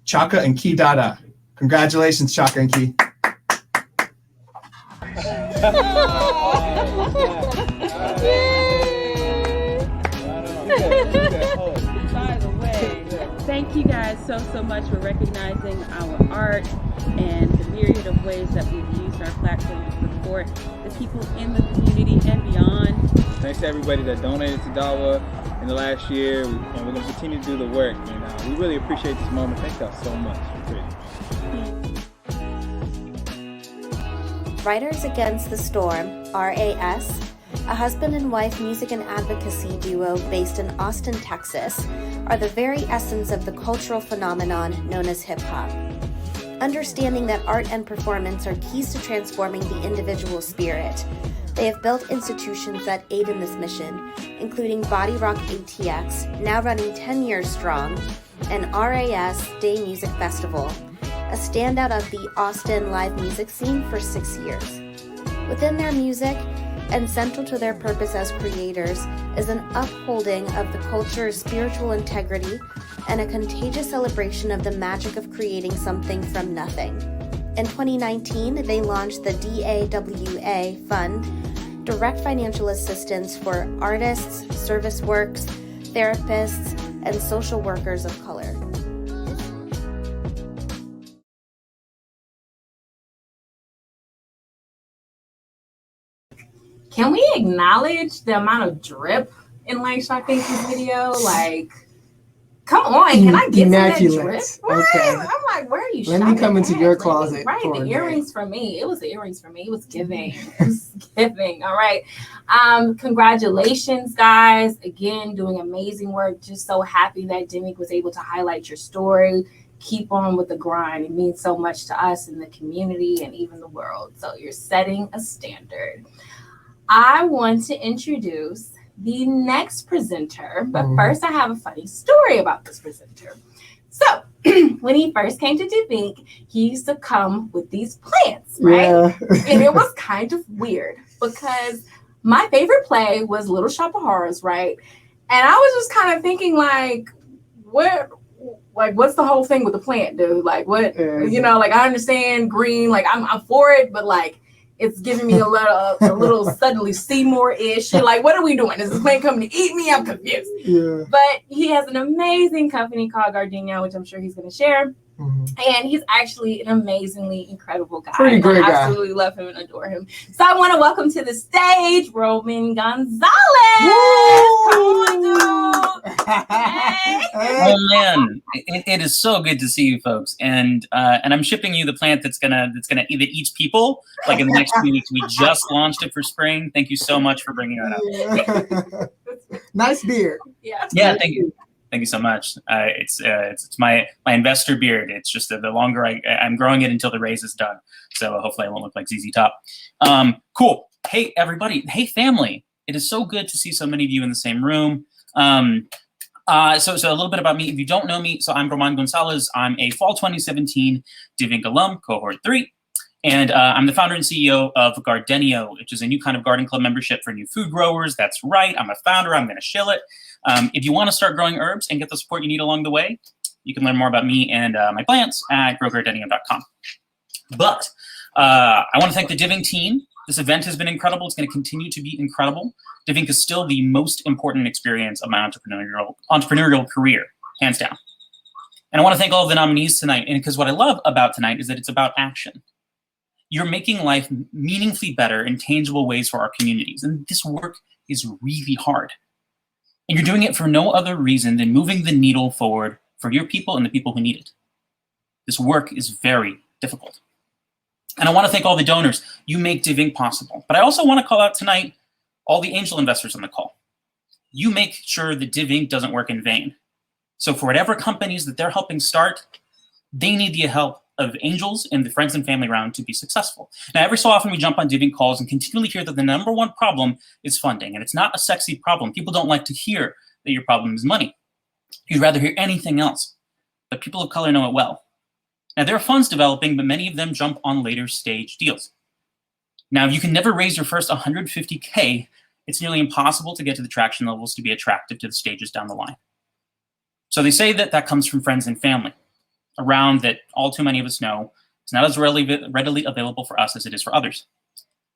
Chaka and Ki Dada. Congratulations, Chaka and Ki. so much for recognizing our art and the myriad of ways that we've used our platform to support the people in the community and beyond. Thanks to everybody that donated to DAWA in the last year, and we're going to continue to do the work. And we really appreciate this moment. Thank y'all so much. Writers Against the Storm, RAS, a husband and wife music and advocacy duo based in Austin, Texas, are the very essence of the cultural phenomenon known as hip-hop. Understanding that art and performance are keys to transforming the individual spirit, they have built institutions that aid in this mission, including Body Rock ATX, now running 10 years strong, and RAS Day Music Festival, a standout of the Austin live music scene for 6 years. Within their music, and central to their purpose as creators, is an upholding of the culture's spiritual integrity and a contagious celebration of the magic of creating something from nothing. In 2019, they launched the DAWA Fund, direct financial assistance for artists, service works, therapists, and social workers of color. Can we acknowledge the amount of drip in like Shaquin's video? Like, come on, can I get some of that drip? Okay. I'm like, where are you? Let me come into your closet. Right, for the a earrings for me. It was the earrings for me. It was giving. It was giving. All right. Congratulations, guys. Again, doing amazing work. Just so happy that DivInc was able to highlight your story. Keep on with the grind. It means so much to us in the community and even the world. So you're setting a standard. I want to introduce the next presenter, but first I have a funny story about this presenter. So when he first came to DivInc, he used to come with these plants, right? Yeah. And it was kind of weird because my favorite play was Little Shop of Horrors, right? And I was just kind of thinking like, what's the whole thing with the plant, dude? Like what, you know, like I understand green, like I'm for it, but like, it's giving me a little suddenly Seymour-ish. Like, what are we doing? Is this plant coming to eat me? I'm confused. Yeah. But he has an amazing company called Gardenia, which I'm sure he's going to share. And he's actually an amazingly incredible guy. Pretty great I guy. absolutely love him and adore him. So I want to welcome to the stage Roman Gonzalez. Come on, dude. Oh man, it is so good to see you folks, and I'm shipping you the plant that's gonna either eat people like in the next few weeks. We just launched it for spring. Thank you so much for bringing that up. Nice beard. Yeah, thank you. Thank you so much. It's my investor beard. It's just that the longer I'm growing it until the raise is done. So hopefully I won't look like ZZ Top. Cool. Hey everybody. Hey family. It is so good to see so many of you in the same room. So a little bit about me. If you don't know me, so I'm Roman Gonzalez. I'm a fall 2017 DivInc alum, cohort 3. And I'm the founder and CEO of Gardenia, which is a new kind of garden club membership for new food growers. That's right. I'm a founder. I'm going to shill it. If you want to start growing herbs and get the support you need along the way, you can learn more about me and my plants at growgardenia.com. But I want to thank the DivInc team. This event has been incredible. It's going to continue to be incredible. DivInc is still the most important experience of my entrepreneurial career, hands down. And I want to thank all of the nominees tonight, and because what I love about tonight is that it's about action. You're making life meaningfully better in tangible ways for our communities, and this work is really hard. And you're doing it for no other reason than moving the needle forward for your people and the people who need it. This work is very difficult. And I want to thank all the donors. You make DivInc possible. But I also want to call out tonight all the angel investors on the call. You make sure that DivInc doesn't work in vain. So for whatever companies that they're helping start, they need the help of angels and the friends and family round to be successful. Now, every so often we jump on DivInc calls and continually hear that the number one problem is funding. And it's not a sexy problem. People don't like to hear that your problem is money. You'd rather hear anything else. But people of color know it well. Now, there are funds developing, but many of them jump on later stage deals. Now, if you can never raise your first 150K, it's nearly impossible to get to the traction levels to be attractive to the stages down the line. So they say that that comes from friends and family, a round that all too many of us know is not as readily available for us as it is for others.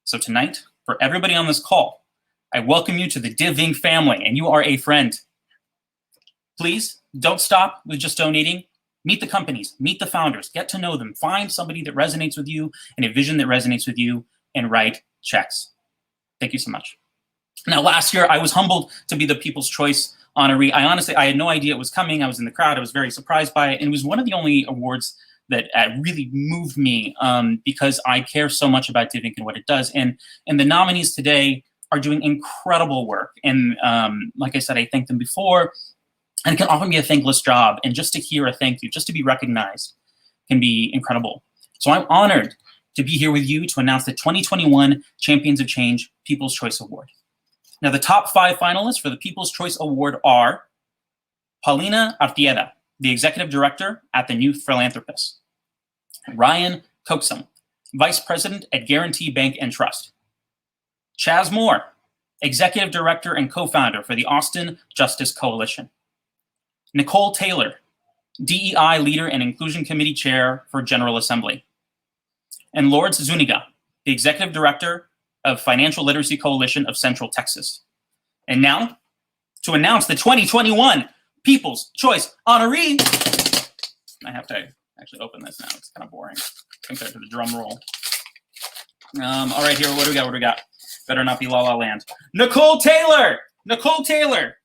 So tonight, for everybody on this call, I welcome you to the DivInc family, and you are a friend. Please don't stop with just donating. Meet the companies, meet the founders, get to know them, find somebody that resonates with you and a vision that resonates with you, and write checks. Thank you so much. Now, last year, I was humbled to be the People's Choice honoree. I had no idea it was coming. I was in the crowd. I was very surprised by it. And it was one of the only awards that really moved me because I care so much about DivInc and what it does. And the nominees today are doing incredible work. And like I said, I thanked them before. And it can often be a thankless job. And just to hear a thank you, just to be recognized can be incredible. So I'm honored to be here with you to announce the 2021 Champions of Change People's Choice Award. Now, the top 5 finalists for the People's Choice Award are Paulina Artieda, the Executive Director at the New Philanthropist; Ryan Coxum, Vice President at Guarantee Bank and Trust; Chaz Moore, Executive Director and Co-Founder for the Austin Justice Coalition; Nicole Taylor, DEI Leader and Inclusion Committee Chair for General Assembly; and Lourdes Zuniga, the Executive Director of Financial Literacy Coalition of Central Texas. And now, to announce the 2021 People's Choice honoree. I have to actually open this now. It's kind of boring compared to the drum roll. All right, here, what do we got? Better not be La La Land. Nicole Taylor! Nicole Taylor!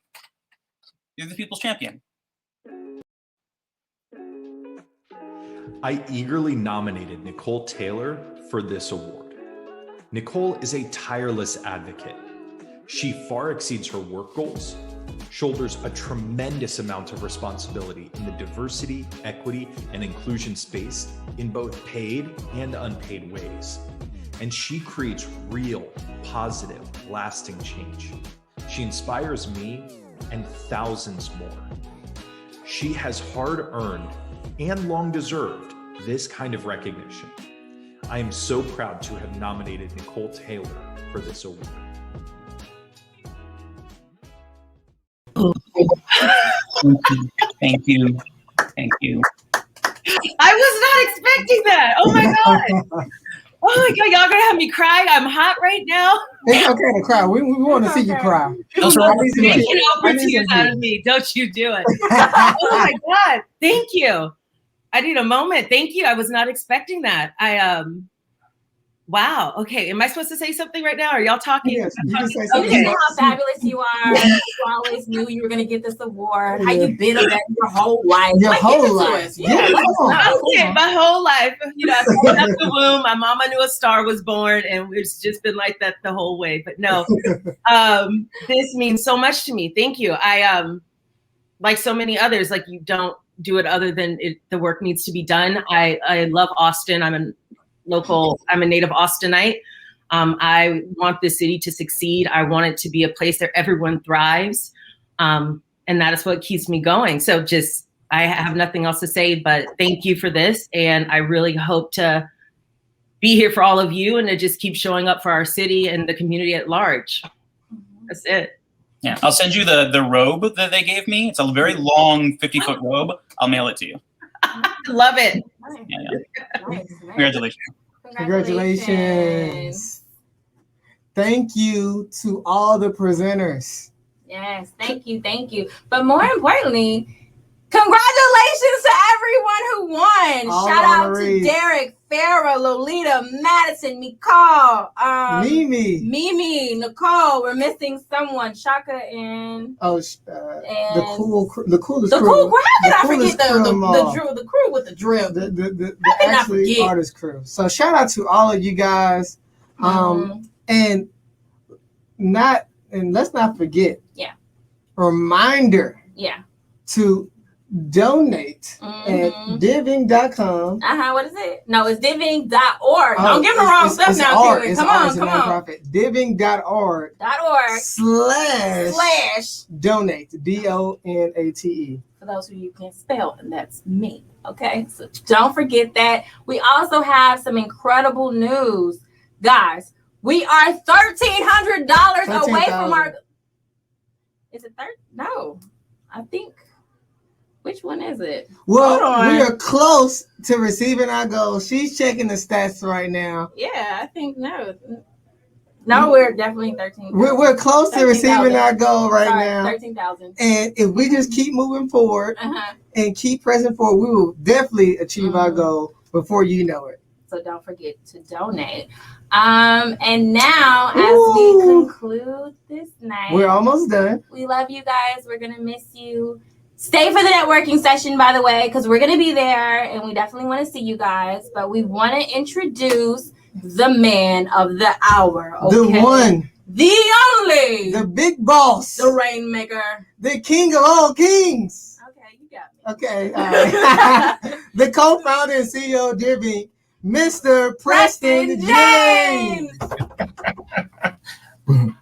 You're the People's Champion. I eagerly nominated Nicole Taylor for this award. Nicole is a tireless advocate. She far exceeds her work goals, shoulders a tremendous amount of responsibility in the diversity, equity, and inclusion space in both paid and unpaid ways. And she creates real, positive, lasting change. She inspires me and thousands more. She has hard-earned and long-deserved this kind of recognition. I am so proud to have nominated Nicole Taylor for this award. Thank you. Thank you. I was not expecting that. Oh my God. Oh my God, y'all gonna have me cry? I'm hot right now. It's okay to cry. We want to see you cry. Make Oprah tears out of me. Don't you do it. Oh my God. Thank you. I need a moment. Thank you. I was not expecting that. Wow. Okay. Am I supposed to say something right now? Are y'all talking? Yes, you can say You something. know how fabulous you are. You always knew you were going to get this award. How you been on that your whole life. Your Like, whole give it to life. us. Yeah, let us know. Okay, my whole life, you know, I was out the womb. My mama knew a star was born, and it's just been like that the whole way. But no, this means so much to me. Thank you. I like so many others, like you don't do it other than the work needs to be done. I love Austin. I'm a native Austinite. I want this city to succeed. I want it to be a place that everyone thrives. And that is what keeps me going. So I have nothing else to say, but thank you for this. And I really hope to be here for all of you and to just keep showing up for our city and the community at large. That's it. Yeah, I'll send you the robe that they gave me. It's a very long 50-foot robe. I'll mail it to you. Love it. Yeah. Congratulations. Congratulations. Thank you to all the presenters. Yes, thank you. But more importantly, congratulations to everyone who won. All Shout out honorees. to Derek, Farrah, Lolita, Madison, Nicole, Mimi, Nicole. We're missing someone. Shaka and The coolest crew. How did I forget the the crew with the drill? The How did I actually forget? artist crew. So shout out to all of you guys. And let's not forget. Yeah. Reminder. Yeah. To donate at DivInc.com. What is it? No, it's DivInc.org. Don't give me the wrong stuff now, Taylor. Come on. DivInc.org. / donate. DONATE. For those of you who can spell, and that's me. Okay, so don't forget that. We also have some incredible news, guys. We are $1,300 away from our. Is it third? No, I think. Which one is it? Well, we are close to receiving our goal. She's checking the stats right now. Yeah, I think no. No, we're definitely 13. We're close to receiving our goal right now. 13,000. And if we just keep moving forward and keep pressing forward, we will definitely achieve our goal before you know it. So don't forget to donate. And now, as we conclude this night, we're almost done. We love you guys. We're gonna miss you. Stay for the networking session, by the way, because we're gonna be there, and we definitely want to see you guys. But we want to introduce the man of the hour. Okay? The one, the only, the big boss, the rainmaker, the king of all kings. Okay, you got me. Okay, all right. The co-founder and CEO of DivInc, Mr. Preston James. You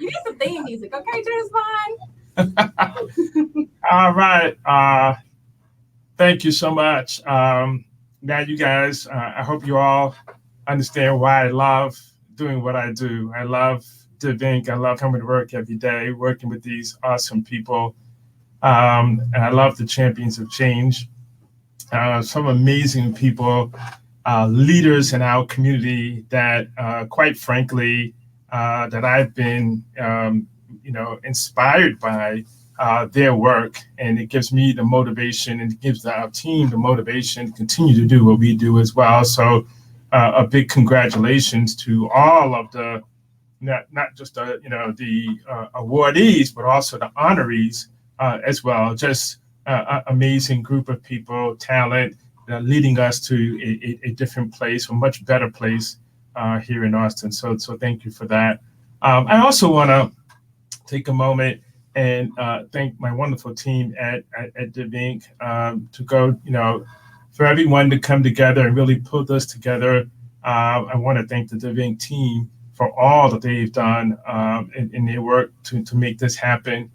need some theme music, okay, James Bond? All right. Thank you so much. Now, you guys, I hope you all understand why I love doing what I do. I love DivInc. I love coming to work every day, working with these awesome people. And I love the champions of change. Some amazing people, leaders in our community that, quite frankly, that I've been, inspired by their work, and it gives me the motivation, and it gives our team the motivation to continue to do what we do as well. So, a big congratulations to all of the, not just the awardees, but also the honorees as well. Just amazing group of people, talent, leading us to a different place, a much better place here in Austin. So thank you for that. I also want to take a moment and thank my wonderful team at DivInc to go, for everyone to come together and really pull this together. I want to thank the DivInc team for all that they've done in their work to make this happen,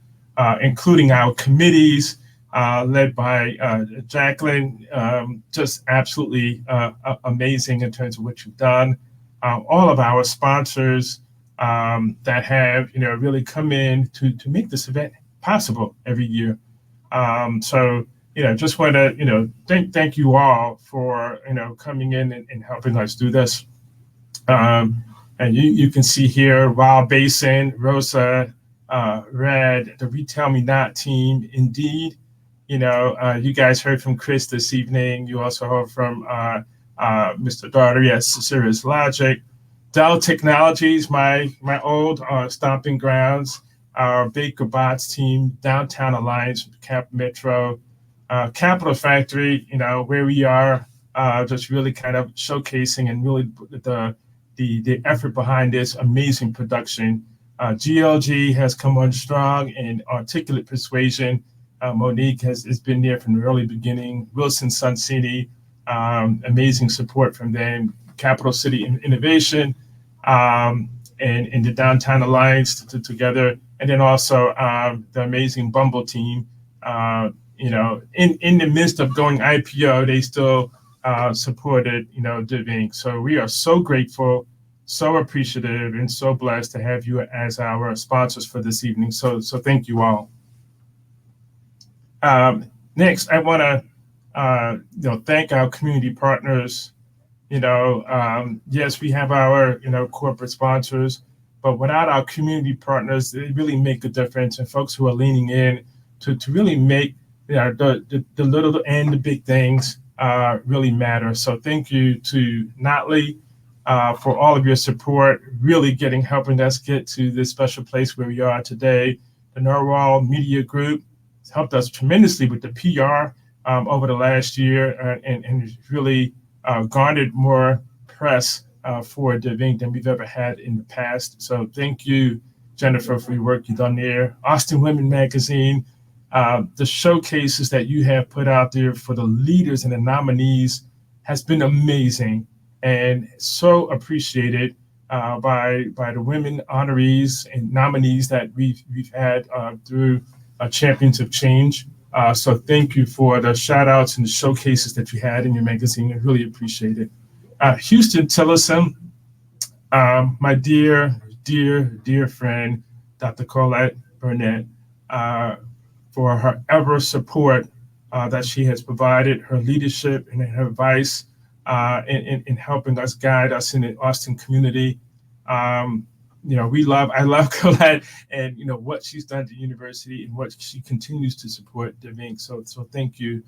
including our committees, led by Jacqueline, just absolutely amazing in terms of what you've done. All of our sponsors that have, really come in to make this event possible every year. So, just want to, thank you all for, coming in and helping us do this. And you can see here, Wild Basin, Rosa, Red, the Retail Me Not team, Indeed. You guys heard from Chris this evening. You also heard from Mr. Daugherty at Cirrus Logic. Dell Technologies, my old stomping grounds. Our Baker Bots team, Downtown Alliance, Cap Metro, Capital Factory. Where we are, just really kind of showcasing and really the effort behind this amazing production. GLG has come on strong in Articulate Persuasion. Monique has been there from the early beginning. Wilson Sunsini, amazing support from them. Capital City Innovation, and the Downtown Alliance together. And then also the amazing Bumble team. In the midst of going IPO, they still supported, DivInc. So we are so grateful, so appreciative, and so blessed to have you as our sponsors for this evening. So thank you all. Next, I want to, thank our community partners. Yes, we have our, corporate sponsors, but without our community partners, they really make a difference. And folks who are leaning in to really make, the little and the big things really matter. So thank you to Notley for all of your support, really helping us get to this special place where we are today. The Norwal Media Group helped us tremendously with the PR over the last year and really garnered more press for DivInc than we've ever had in the past. So thank you, Jennifer, for your work you've done there. Austin Women Magazine, the showcases that you have put out there for the leaders and the nominees has been amazing and so appreciated by the women honorees and nominees that we've had through Champions of Change. So thank you for the shout outs and the showcases that you had in your magazine. I really appreciate it. Houston Tillison, my dear friend, Dr. Colette Burnett, for her ever support that she has provided, her leadership and her advice in helping us guide us in the Austin community. I love Colette and what she's done at the university and what she continues to support DivInc. So thank you,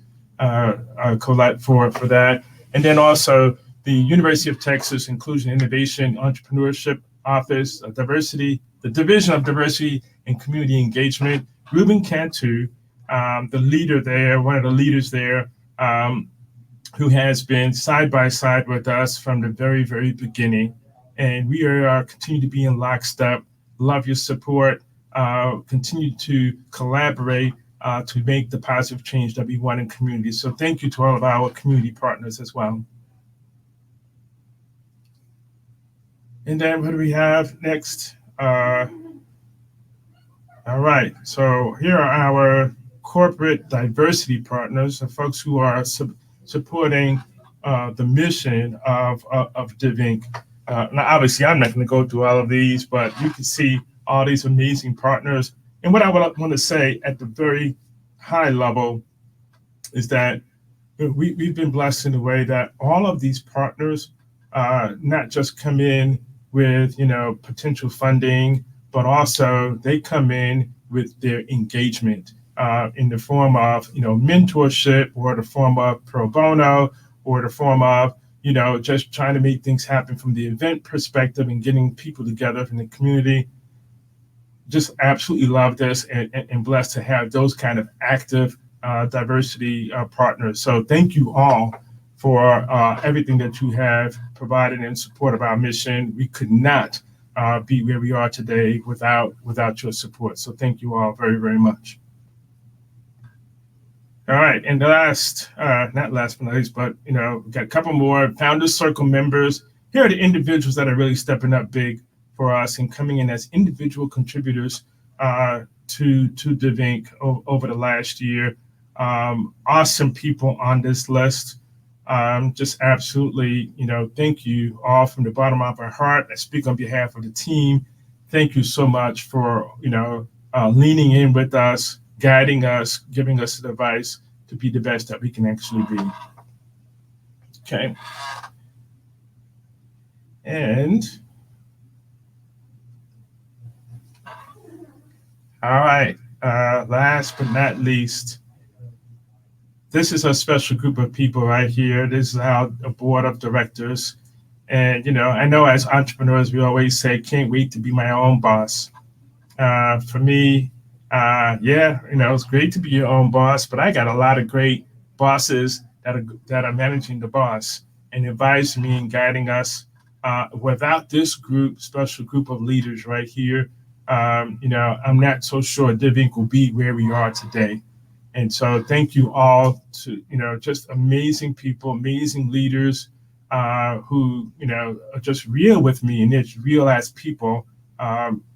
Colette, for that. And then also the University of Texas Inclusion, Innovation, Entrepreneurship Office of Diversity, the Division of Diversity and Community Engagement, Ruben Cantu, the leader there, one of the leaders there, who has been side by side with us from the very, very beginning. And we are continue to be in lockstep. Love your support. Continue to collaborate to make the positive change that we want in communities. So thank you to all of our community partners as well. And then what do we have next? All right, so here are our corporate diversity partners, the folks who are supporting the mission of DivInc. Now, obviously, I'm not going to go through all of these, but you can see all these amazing partners. And what I want to say at the very high level is that we've been blessed in a way that all of these partners not just come in with potential funding, but also they come in with their engagement in the form of mentorship, or the form of pro bono, or the form of just trying to make things happen from the event perspective and getting people together in the community. Just absolutely love this and blessed to have those kind of active diversity partners. So thank you all for everything that you have provided in support of our mission. We could not be where we are today without your support. So thank you all very, very much. All right, and the last, not last but not least, but we got a couple more Founders Circle members. Here are the individuals that are really stepping up big for us and coming in as individual contributors to DivInc over the last year. Awesome people on this list. Just absolutely, thank you all from the bottom of our heart. I speak on behalf of the team. Thank you so much for leaning in with us, guiding us, giving us the advice to be the best that we can actually be. Okay. And all right, last but not least, this is a special group of people right here. This is our board of directors. And, I know as entrepreneurs, we always say, can't wait to be my own boss. For me, it's great to be your own boss, but I got a lot of great bosses that are managing the boss and advising me and guiding us. Without this special group of leaders right here, I'm not so sure DivInc will be where we are today. And so thank you all to, just amazing people, amazing leaders who, are just real with me, and it's real as people,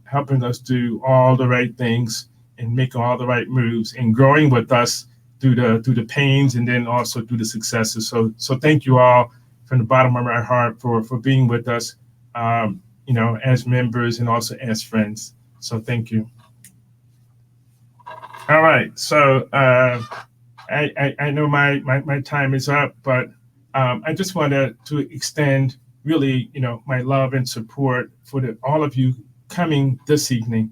helping us do all the right things and making all the right moves and growing with us through the pains and then also through the successes. So thank you all from the bottom of my heart for being with us, as members and also as friends. So thank you. All right, so I know my time is up, but I just wanted to extend really, my love and support for all of you coming this evening.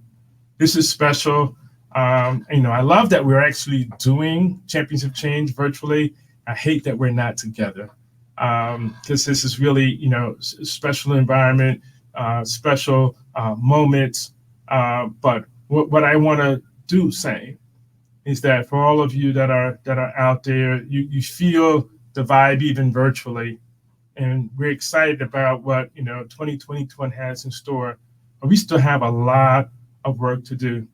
This is special. I love that we're actually doing Champions of Change virtually. I hate that we're not together, because this is really, special environment, special moments. But what I want to do say is that for all of you that are out there, you feel the vibe even virtually, and we're excited about what 2021 has in store. But we still have a lot of work to do.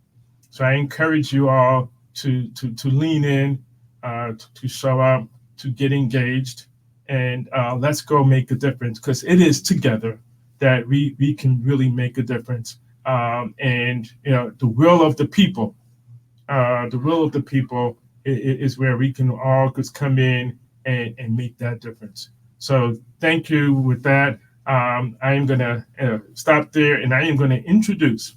So I encourage you all to lean in, to show up, to get engaged, and let's go make a difference, because it is together that we can really make a difference. And the will of the people. The will of the people is where we can all just come in and make that difference. So thank you. With that, I am going to stop there, and I am going to introduce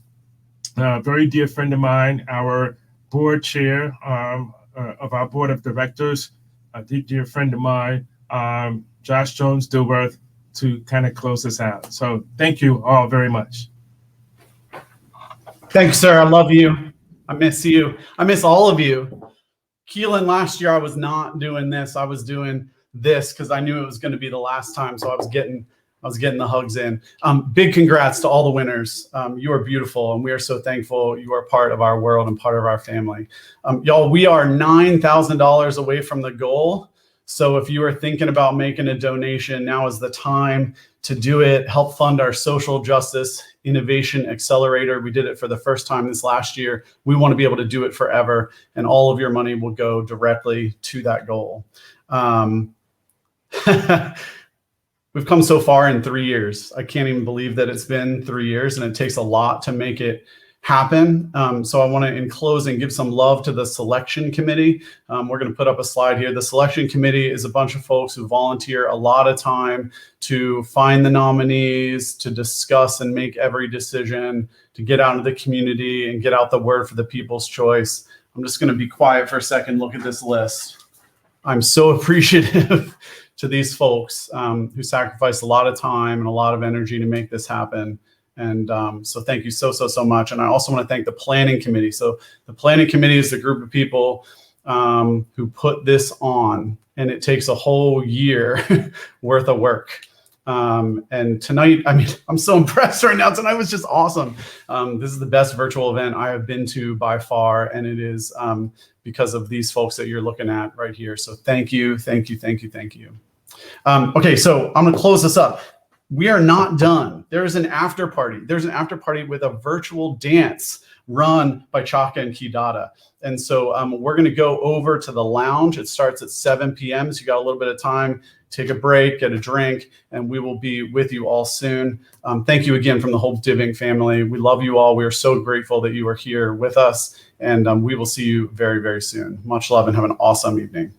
a very dear friend of mine, our board chair of our board of directors, a dear friend of mine, Josh Jones Dilworth to kind of close this out. So thank you all very much. Thanks, sir. I love you. I miss you. I miss all of you. Keelan, last year I was not doing this. I was doing this because I knew it was going to be the last time. So I was getting the hugs in. Big congrats to all the winners. You are beautiful, and we are so thankful you are part of our world and part of our family. Y'all, we are $9,000 away from the goal. So if you are thinking about making a donation, now is the time to do it. Help fund our social justice innovation accelerator. We did it for the first time this last year. We want to be able to do it forever, and all of your money will go directly to that goal. We've come so far in 3 years. I can't even believe that it's been 3 years, and it takes a lot to make it happen. So I want to, in closing, give some love to the selection committee. We're going to put up a slide here. The selection committee is a bunch of folks who volunteer a lot of time to find the nominees, to discuss and make every decision, to get out into the community and get out the word for the people's choice. I'm just going to be quiet for a second. Look at this list. I'm so appreciative to these folks who sacrifice a lot of time and a lot of energy to make this happen. And so thank you so much. And I also want to thank the planning committee. So the planning committee is the group of people who put this on, and it takes a whole year worth of work. And tonight, I mean, I'm so impressed right now. Tonight was just awesome. This is the best virtual event I have been to by far. And it is because of these folks that you're looking at right here. So thank you. Okay, so I'm gonna close this up. We are not done. There's an after party. There's an after party with a virtual dance run by Chaka and Kidada. And so we're going to go over to the lounge. It starts at 7 p.m. So you got a little bit of time. Take a break, get a drink, and we will be with you all soon. Thank you again from the whole DivInc family. We love you all. We are so grateful that you are here with us. And we will see you very, very soon. Much love and have an awesome evening.